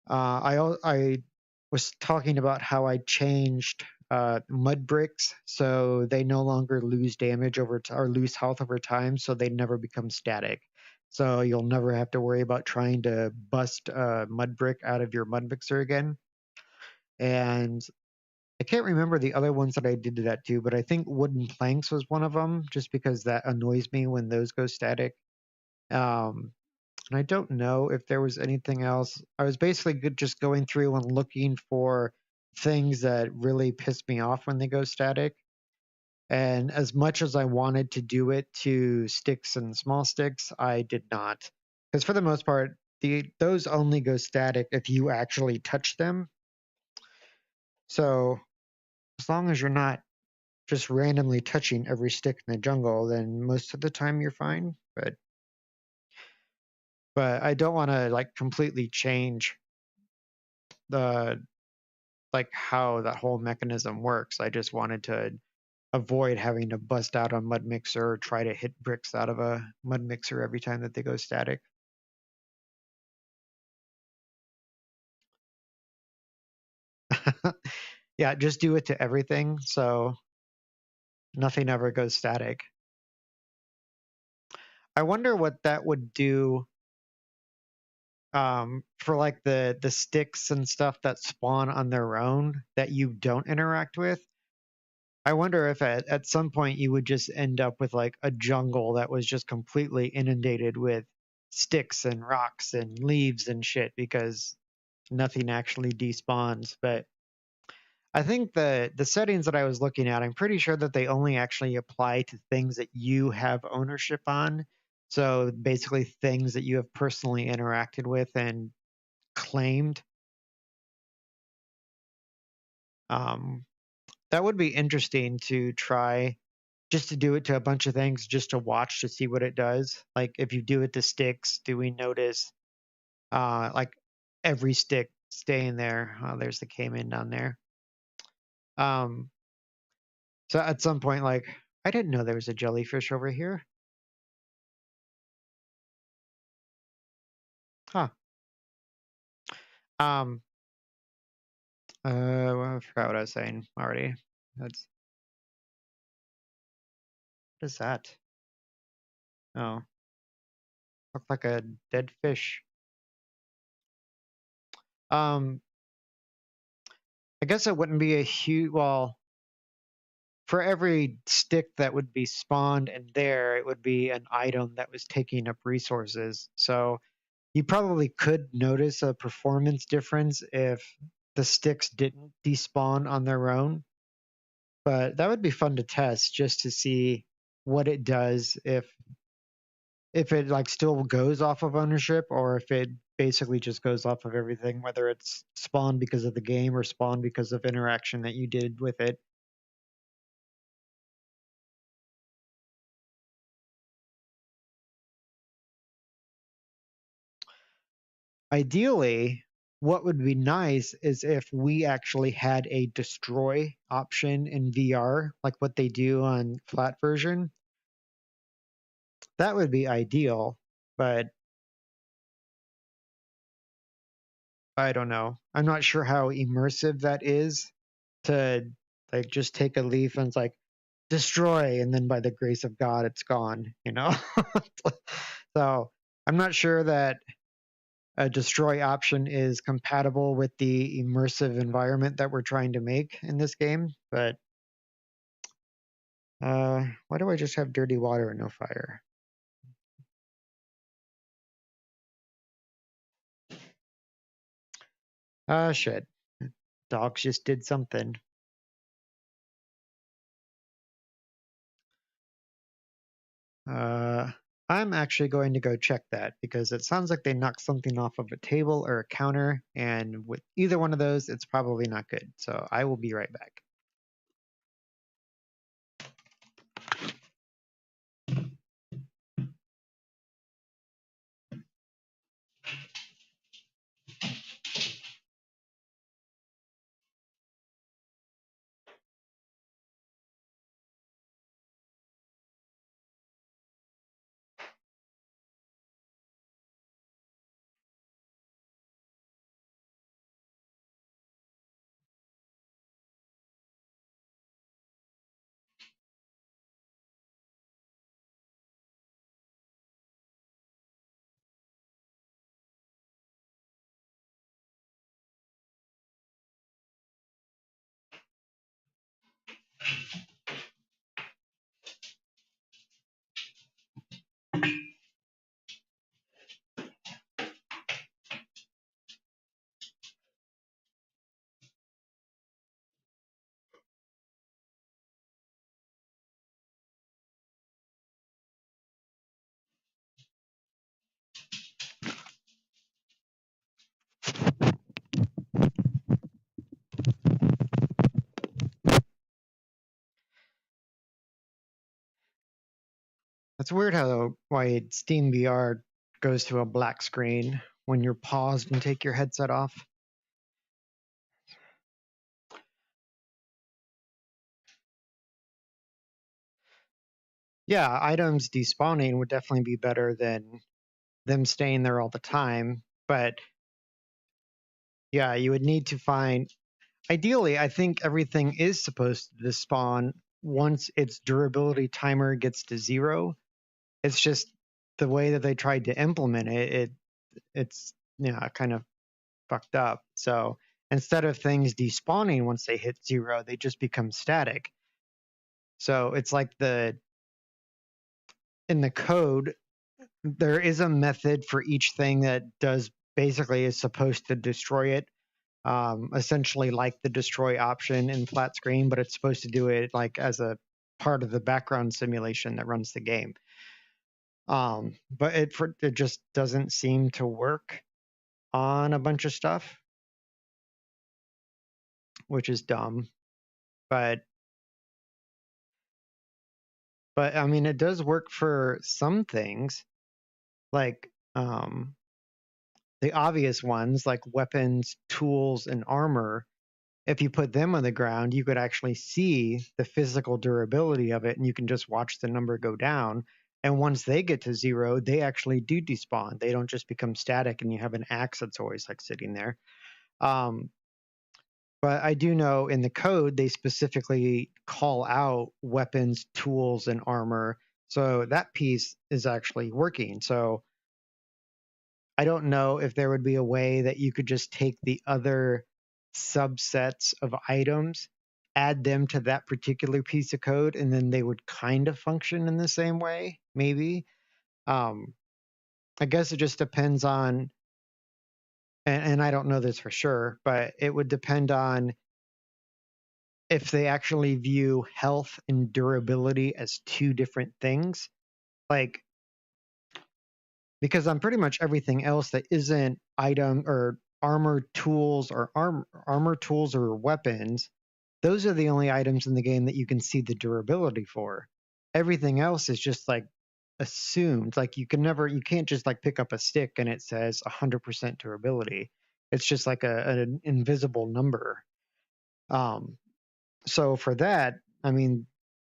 I was talking about how I changed mud bricks so they no longer lose damage or lose health over time, so they never become static. So you'll never have to worry about trying to bust a mud brick out of your mud mixer again. And I can't remember the other ones that I did to that too, but I think wooden planks was one of them, just because that annoys me when those go static. Um, and I don't know if there was anything else. I was basically just going through and looking for things that really pissed me off when they go static. And as much as I wanted to do it to sticks and small sticks, I did not. Because for the most part, those only go static if you actually touch them. So as long as you're not just randomly touching every stick in the jungle, then most of the time you're fine. But I don't want to like completely change the like how that whole mechanism works. I just wanted to avoid having to bust out a mud mixer or try to hit bricks out of a mud mixer every time that they go static. Yeah, just do it to everything so nothing ever goes static. I wonder what that would do for like the sticks and stuff that spawn on their own that you don't interact with. I wonder if at some point you would just end up with like a jungle that was just completely inundated with sticks and rocks and leaves and shit because nothing actually despawns. But I think the settings that I was looking at, I'm pretty sure that they only actually apply to things that you have ownership on. So basically things that you have personally interacted with and claimed. Um, that would be interesting to try, just to do it to a bunch of things, just to watch to see what it does. Like if you do it to sticks, do we notice like every stick staying there? Oh, there's the caiman down there. Um, so at some point, like, I didn't know there was a jellyfish over here. Huh. Um, well, I forgot what I was saying already. That's what is that? Oh, looked like a dead fish. Um, I guess it wouldn't be a huge. Well, for every stick that would be spawned in there, it would be an item that was taking up resources. So you probably could notice a performance difference if the sticks didn't despawn on their own. But that would be fun to test just to see what it does if it like still goes off of ownership or if it basically just goes off of everything, whether it's spawned because of the game or spawned because of interaction that you did with it. Ideally, what would be nice is if we actually had a destroy option in VR, like what they do on flat version. That would be ideal, but I don't know. I'm not sure how immersive that is to like just take a leaf and it's like destroy and then by the grace of God it's gone, you know? So I'm not sure that a destroy option is compatible with the immersive environment that we're trying to make in this game, but why do I just have dirty water and no fire? Ah, shit. Dogs just did something. Uh, I'm actually going to go check that because it sounds like they knocked something off of a table or a counter, and with either one of those, it's probably not good. So I will be right back. It's weird how why Steam VR goes to a black screen when you're paused and take your headset off. Yeah, items despawning would definitely be better than them staying there all the time. But yeah, you would need to find. Ideally, I think everything is supposed to despawn once its durability timer gets to 0. It's just the way that they tried to implement it's kind of fucked up. So instead of things despawning once they hit 0, they just become static. So it's like in the code, there is a method for each thing that does basically is supposed to destroy it. Essentially like the destroy option in flat screen, but it's supposed to do it like as a part of the background simulation that runs the game. But it just doesn't seem to work on a bunch of stuff, which is dumb. But I mean, it does work for some things, like the obvious ones, like weapons, tools, and armor. if you put them on the ground, you could actually see the physical durability of it, and you can just watch the number go down. And once they get to 0, they actually do despawn. They don't just become static, and you have an axe that's always like sitting there. But I do know in the code, they specifically call out weapons, tools, and armor. So that piece is actually working. So I don't know if there would be a way that you could just take the other subsets of items, add them to that particular piece of code, and then they would kind of function in the same way, maybe. I guess it just depends on, and I don't know this for sure, but it would depend on if they actually view health and durability as two different things. Like, because on pretty much everything else that isn't item or armor tools or armor tools or weapons, those are the only items in the game that you can see the durability for. Everything else is just like assumed. Like you can't just like pick up a stick and it says 100% durability. It's just like an invisible number. So for that, I mean,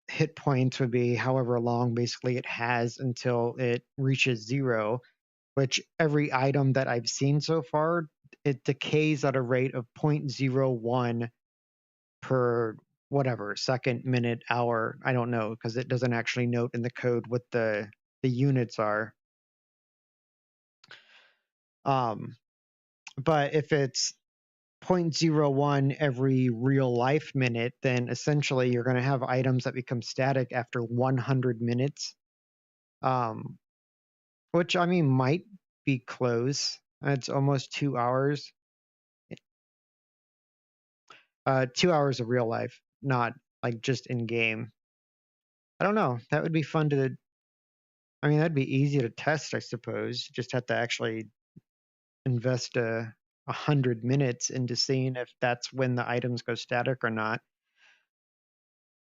hit points would be however long basically it has until it reaches 0, which every item that I've seen so far, it decays at a rate of 0.01 per whatever second, minute, hour. I don't know because it doesn't actually note in the code what the units are. But if it's 0.01 every real life minute, then essentially you're going to have items that become static after 100 minutes, which I mean might be close. It's almost 2 hours. 2 hours of real life, not like just in game. I don't know. That would be fun to. I mean, that'd be easy to test, I suppose. You just have to actually invest 100 minutes into seeing if that's when the items go static or not.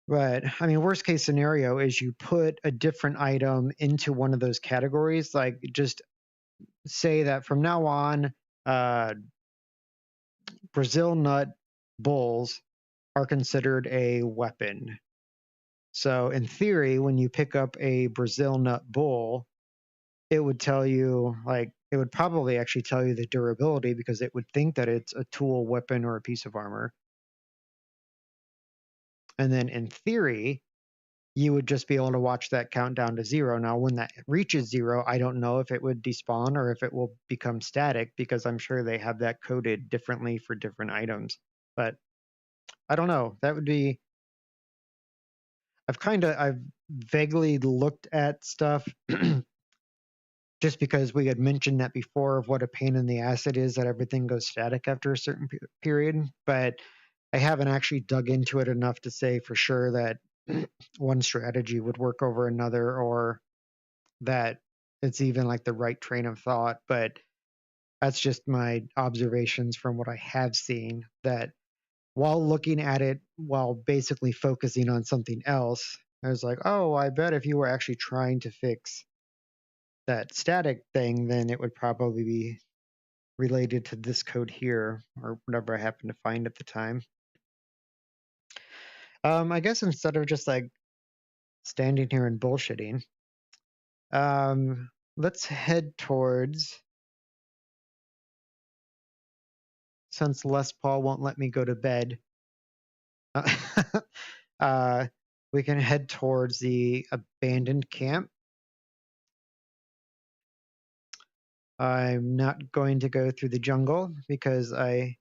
But I mean, worst case scenario is you put a different item into one of those categories. Like just say that from now on, Brazil nut bowls are considered a weapon. So in theory, when you pick up a Brazil nut bowl, it would tell you it would probably actually tell you the durability because it would think that it's a tool, weapon, or a piece of armor. And then in theory, you would just be able to watch that count down to 0. Now, when that reaches 0, I don't know if it would despawn or if it will become static because I'm sure they have that coded differently for different items. But I don't know. That would be. I've vaguely looked at stuff just because we had mentioned that before of what a pain in the ass it is that everything goes static after a certain period. But I haven't actually dug into it enough to say for sure that one strategy would work over another or that it's even like the right train of thought. But that's just my observations from what I have seen, that while looking at it, while basically focusing on something else, I was like, oh, I bet if you were actually trying to fix that static thing, then it would probably be related to this code here or whatever I happened to find at the time. I guess instead of just like standing here and bullshitting, let's head towards, since Les Paul won't let me go to bed, we can head towards the abandoned camp. I'm not going to go through the jungle because I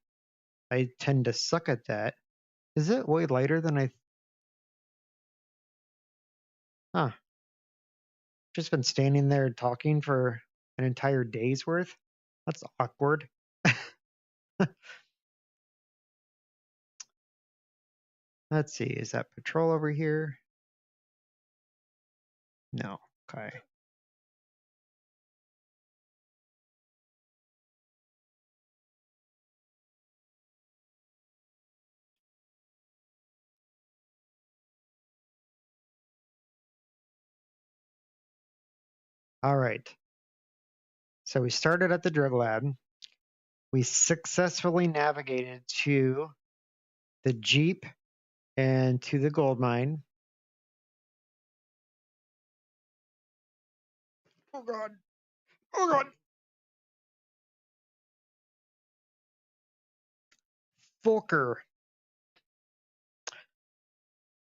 tend to suck at that. Is it way lighter than I? Huh. Just been standing there talking for an entire day's worth. That's awkward. Let's see. Is that patrol over here? No. Okay. All right. So we started at the drug lab. We successfully navigated to the Jeep and to the gold mine. Oh God. Oh God. Volker.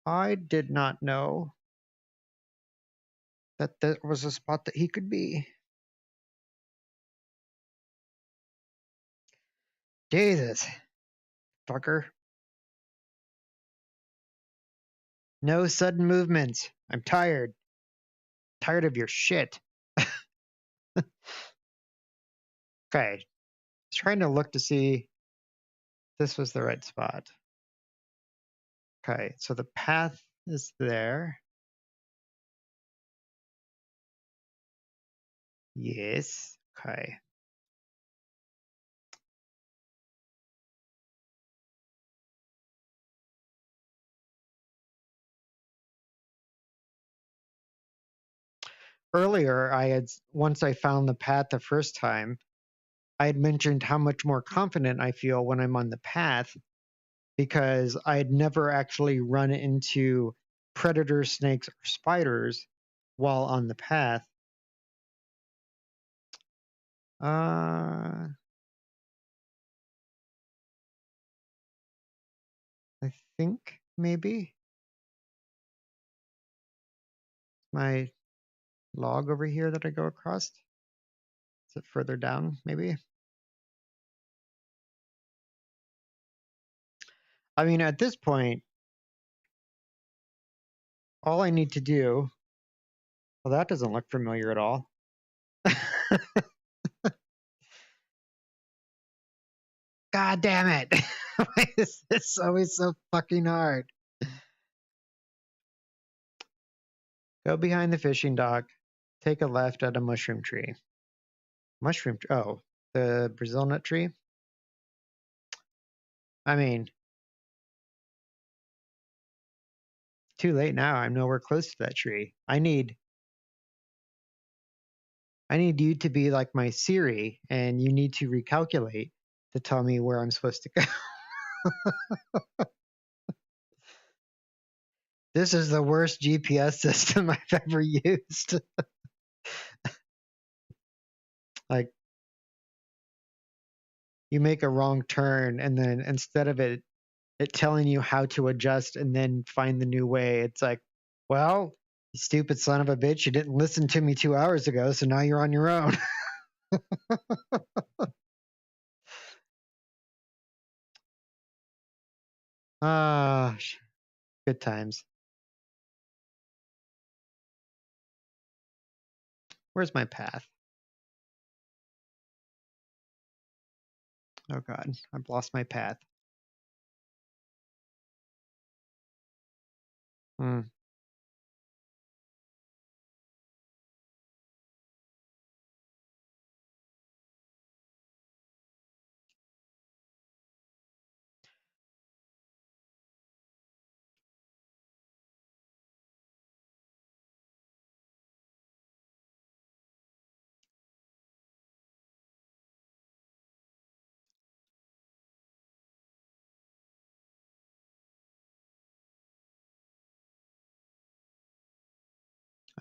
I did not know that that was a spot that he could be. Jesus. Fucker. No sudden movements. I'm tired. Tired of your shit. Okay. Just trying to look to see if this was the right spot. Okay, so the path is there. Yes. Okay. Earlier, once I found the path the first time, I had mentioned how much more confident I feel when I'm on the path because I had never actually run into predators, snakes, or spiders while on the path. I think maybe my log over here that I go across. Is it further down, maybe? I mean, at this point, all I need to do. Well, that doesn't look familiar at all. God damn it. Why is this always so fucking hard? Go behind the fishing dock. Take a left at a mushroom tree. Mushroom tree? Oh, the Brazil nut tree? I mean, too late now. I'm nowhere close to that tree. I need you to be like my Siri, and you need to recalculate to tell me where I'm supposed to go. This is the worst GPS system I've ever used. Like, you make a wrong turn, and then instead of it telling you how to adjust and then find the new way, it's like, well, you stupid son of a bitch, you didn't listen to me 2 hours ago, so now you're on your own. Ah, good times. Where's my path? Oh God, I've lost my path. Hmm.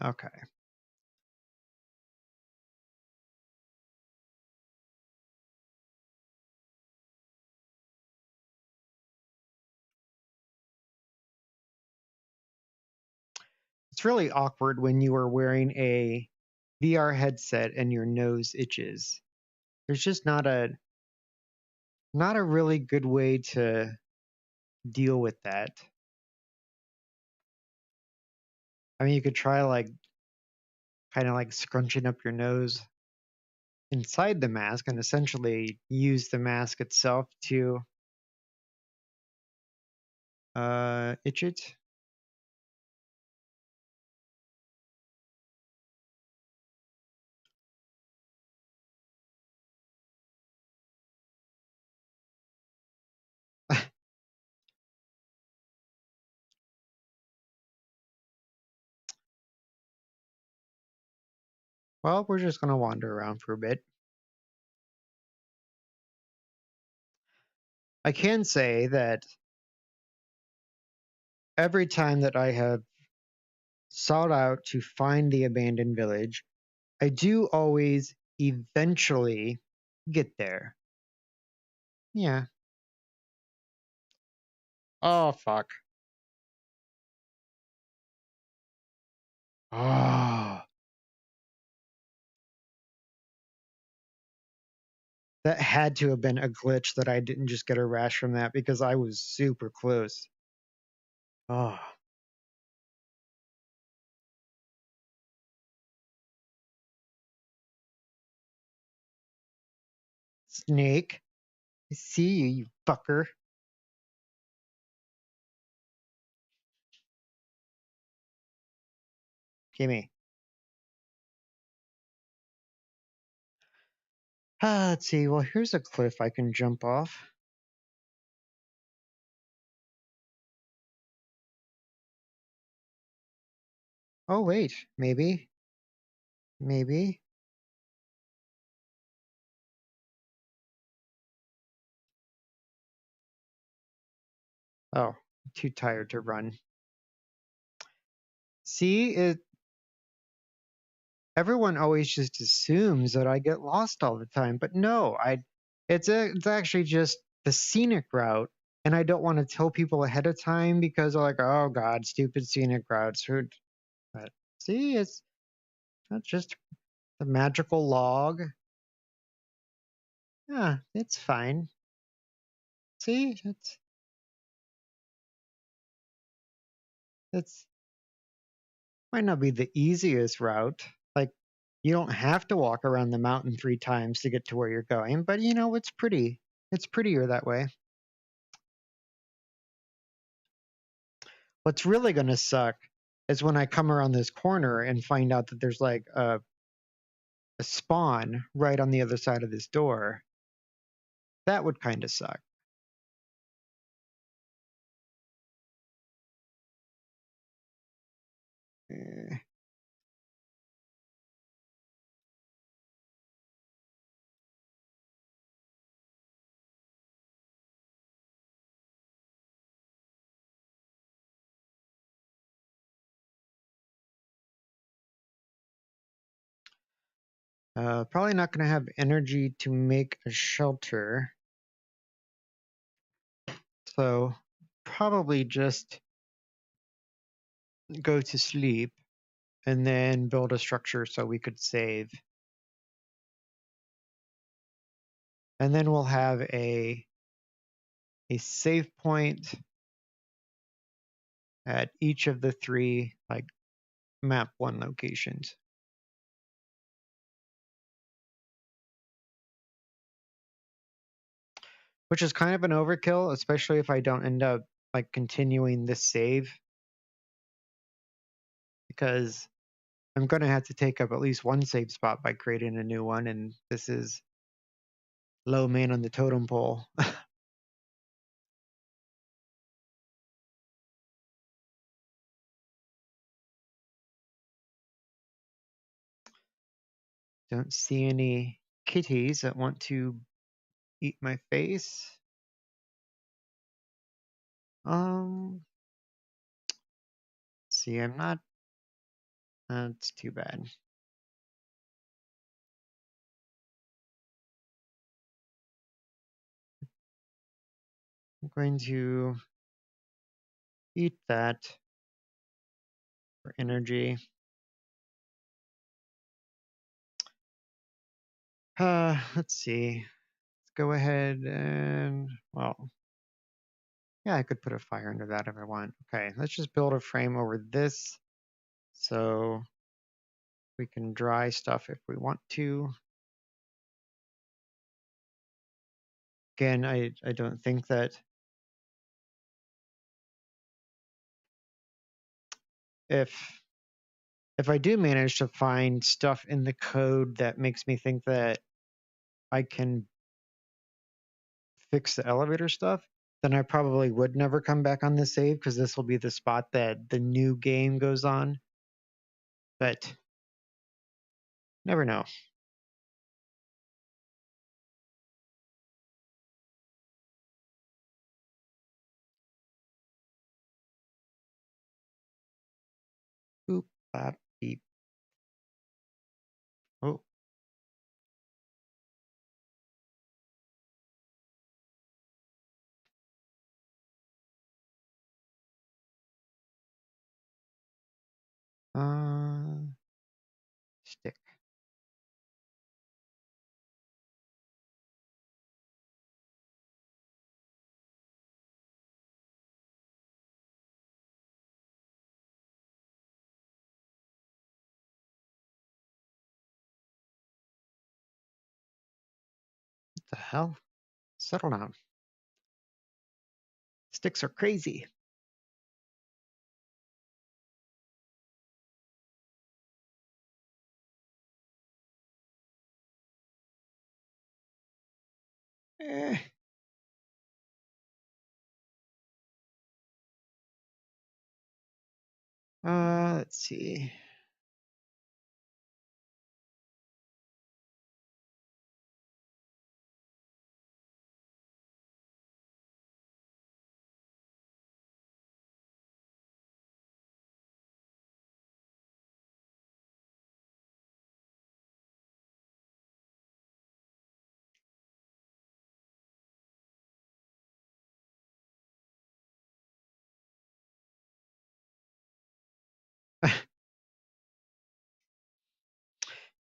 Okay. It's really awkward when you are wearing a VR headset and your nose itches. There's just not a really good way to deal with that. I mean, you could try like kind of like scrunching up your nose inside the mask and essentially use the mask itself to itch it. Well, we're just going to wander around for a bit. I can say that every time that I have sought out to find the abandoned village, I do always eventually get there. Yeah. Oh, fuck. Oh, that had to have been a glitch that I didn't just get a rash from that because I was super close. Oh, snake. I see you, you fucker. Gimme. Let's see. Well, here's a cliff I can jump off. Oh, wait. Maybe. Maybe. Oh, too tired to run. See, everyone always just assumes that I get lost all the time, but no, it's actually just the scenic route, and I don't want to tell people ahead of time because they're like, oh god, stupid scenic routes. But see, it's not just the magical log. Yeah, it's fine. See, it's might not be the easiest route. Like you don't have to walk around the mountain 3 times to get to where you're going, but you know, it's pretty. It's prettier that way. What's really going to suck is when I come around this corner and find out that there's like a spawn right on the other side of this door. That would kind of suck. Eh, probably not going to have energy to make a shelter. So probably just go to sleep and then build a structure so we could save. And then we'll have a save point at each of the 3 like map 1 locations. Which is kind of an overkill, especially if I don't end up like continuing this save because I'm going to have to take up at least 1 save spot by creating a new one, and this is low man on the totem pole. Don't see any kitties that want to eat my face. See, I'm not. That's too bad. I'm going to eat that for energy. Let's see. Let's go ahead and, well, yeah, I could put a fire under that if I want. Okay, let's just build a frame over this so we can dry stuff if we want to. Again, I don't think that if I do manage to find stuff in the code that makes me think that I can fix the elevator stuff, then I probably would never come back on this save because this will be the spot that the new game goes on. But never know. Beep. Oh. Stick. What the hell? Settle down. Sticks are crazy. Eh. Let's see.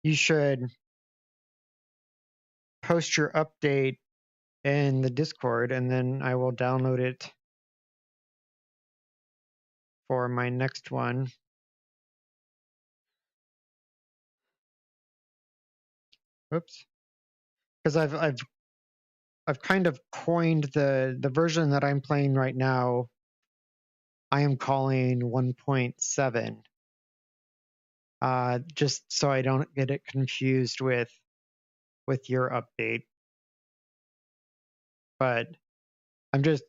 You should post your update in the Discord, and then I will download it for my next one. Oops. Because I've kind of coined the version that I'm playing right now. I am calling 1.7. Just so I don't get it confused with your update. But I'm just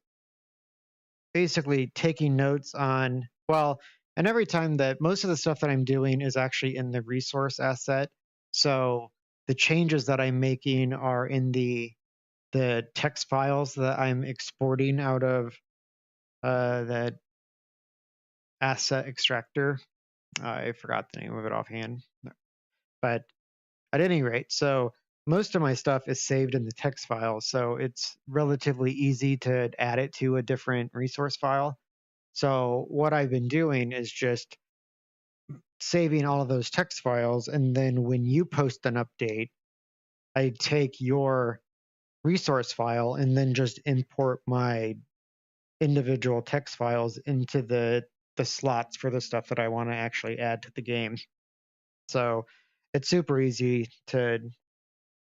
basically taking notes on, well, and every time that most of the stuff that I'm doing is actually in the resource asset. So the changes that I'm making are in the text files that I'm exporting out of that asset extractor. I forgot the name of it offhand. But at any rate, so most of my stuff is saved in the text file. So it's relatively easy to add it to a different resource file. So what I've been doing is just saving all of those text files. And then when you post an update, I take your resource file and then just import my individual text files into the slots for the stuff that I want to actually add to the game. So it's super easy to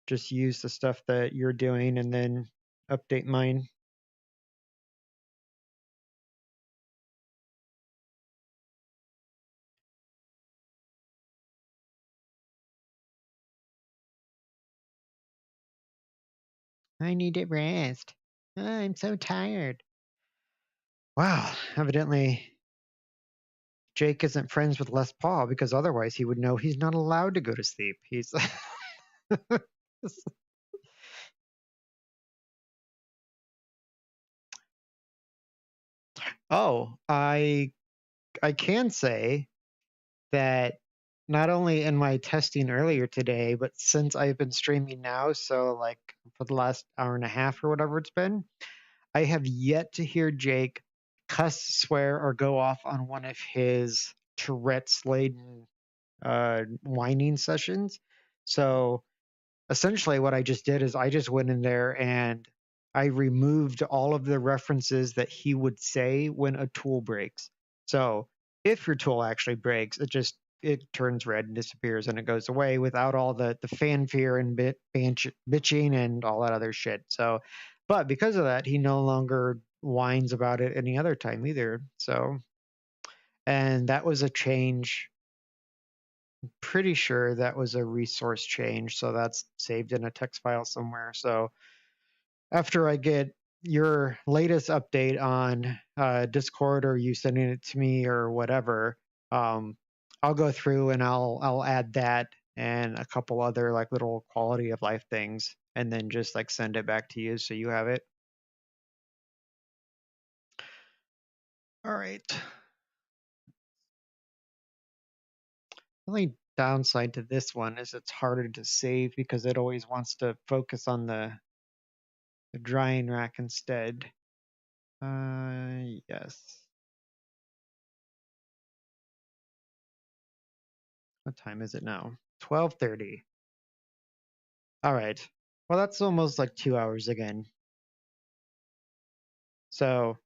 just use the stuff that you're doing and then update mine. I need to rest. I'm so tired. Wow, evidently Jake isn't friends with Les Paul because otherwise he would know he's not allowed to go to sleep. He's Oh, I can say that not only in my testing earlier today, but since I've been streaming now, so like for the last hour and a half or whatever it's been, I have yet to hear Jake cuss, swear, or go off on one of his Tourette's laden whining sessions. So essentially what I just did is I just went in there and I removed all of the references that he would say when a tool breaks. So if your tool actually breaks, it turns red and disappears and it goes away without all the fanfare and bitching and all that other shit. So, but because of that, he no longer whines about it any other time either. So, and that was a change. Pretty sure that was a resource change, so that's saved in a text file somewhere. So after I get your latest update on Discord or you sending it to me or whatever, um, I'll go through and I'll add that and a couple other like little quality of life things, and then just like send it back to you so you have it. All right. only downside to this one is it's harder to save because it always wants to focus on the drying rack instead. Yes. What time is it now? 12:30. All right. Well, that's almost like 2 hours again. So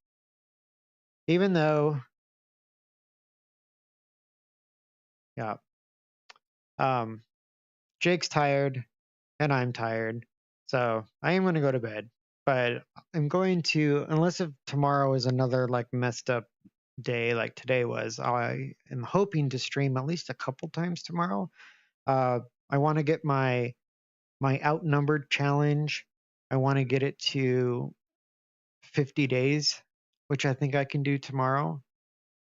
even though, yeah, um, Jake's tired and I'm tired, so I am going to go to bed. But I'm going to, unless if tomorrow is another like messed up day like today was, I am hoping to stream at least a couple times tomorrow. Uh, I want to get my outnumbered challenge. I want to get it to 50 days, which I think I can do tomorrow.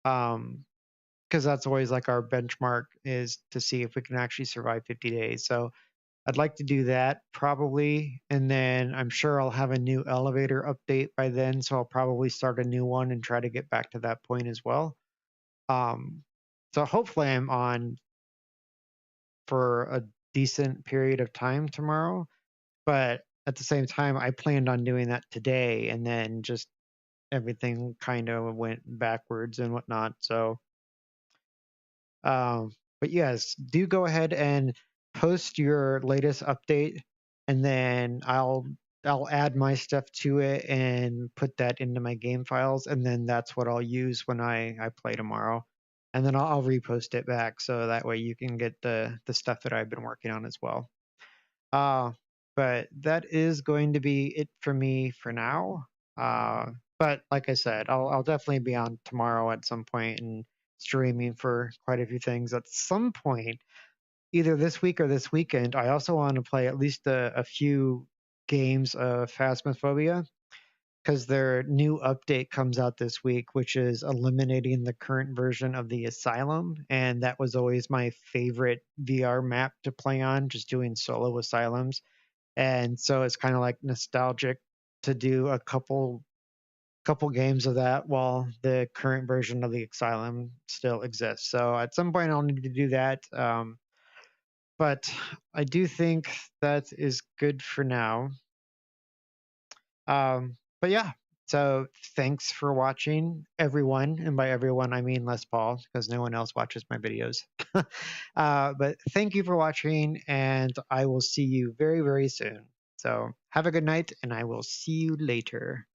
Because that's always like our benchmark is to see if we can actually survive 50 days. So I'd like to do that probably. And then I'm sure I'll have a new elevator update by then. So I'll probably start a new one and try to get back to that point as well. Um, so hopefully I'm on for a decent period of time tomorrow. But at the same time, I planned on doing that today and then just everything kind of went backwards and whatnot. So, um, but yes, do go ahead and post your latest update, and then I'll add my stuff to it and put that into my game files, and then that's what I'll use when I play tomorrow, and then I'll repost it back so that way you can get the stuff that I've been working on as well. Uh, but that is going to be it for me for now. But like I said, I'll definitely be on tomorrow at some point and streaming for quite a few things at some point, either this week or this weekend. I also want to play at least a few games of Phasmophobia because their new update comes out this week, which is eliminating the current version of the Asylum. And that was always my favorite VR map to play on, just doing solo Asylums. And so it's kind of like nostalgic to do a couple games of that while the current version of the Asylum still exists. So at some point I'll need to do that. But I do think that is good for now. But yeah, so thanks for watching, everyone. And by everyone, I mean Les Paul, because no one else watches my videos. But thank you for watching, and I will see you very, very soon. So have a good night, and I will see you later.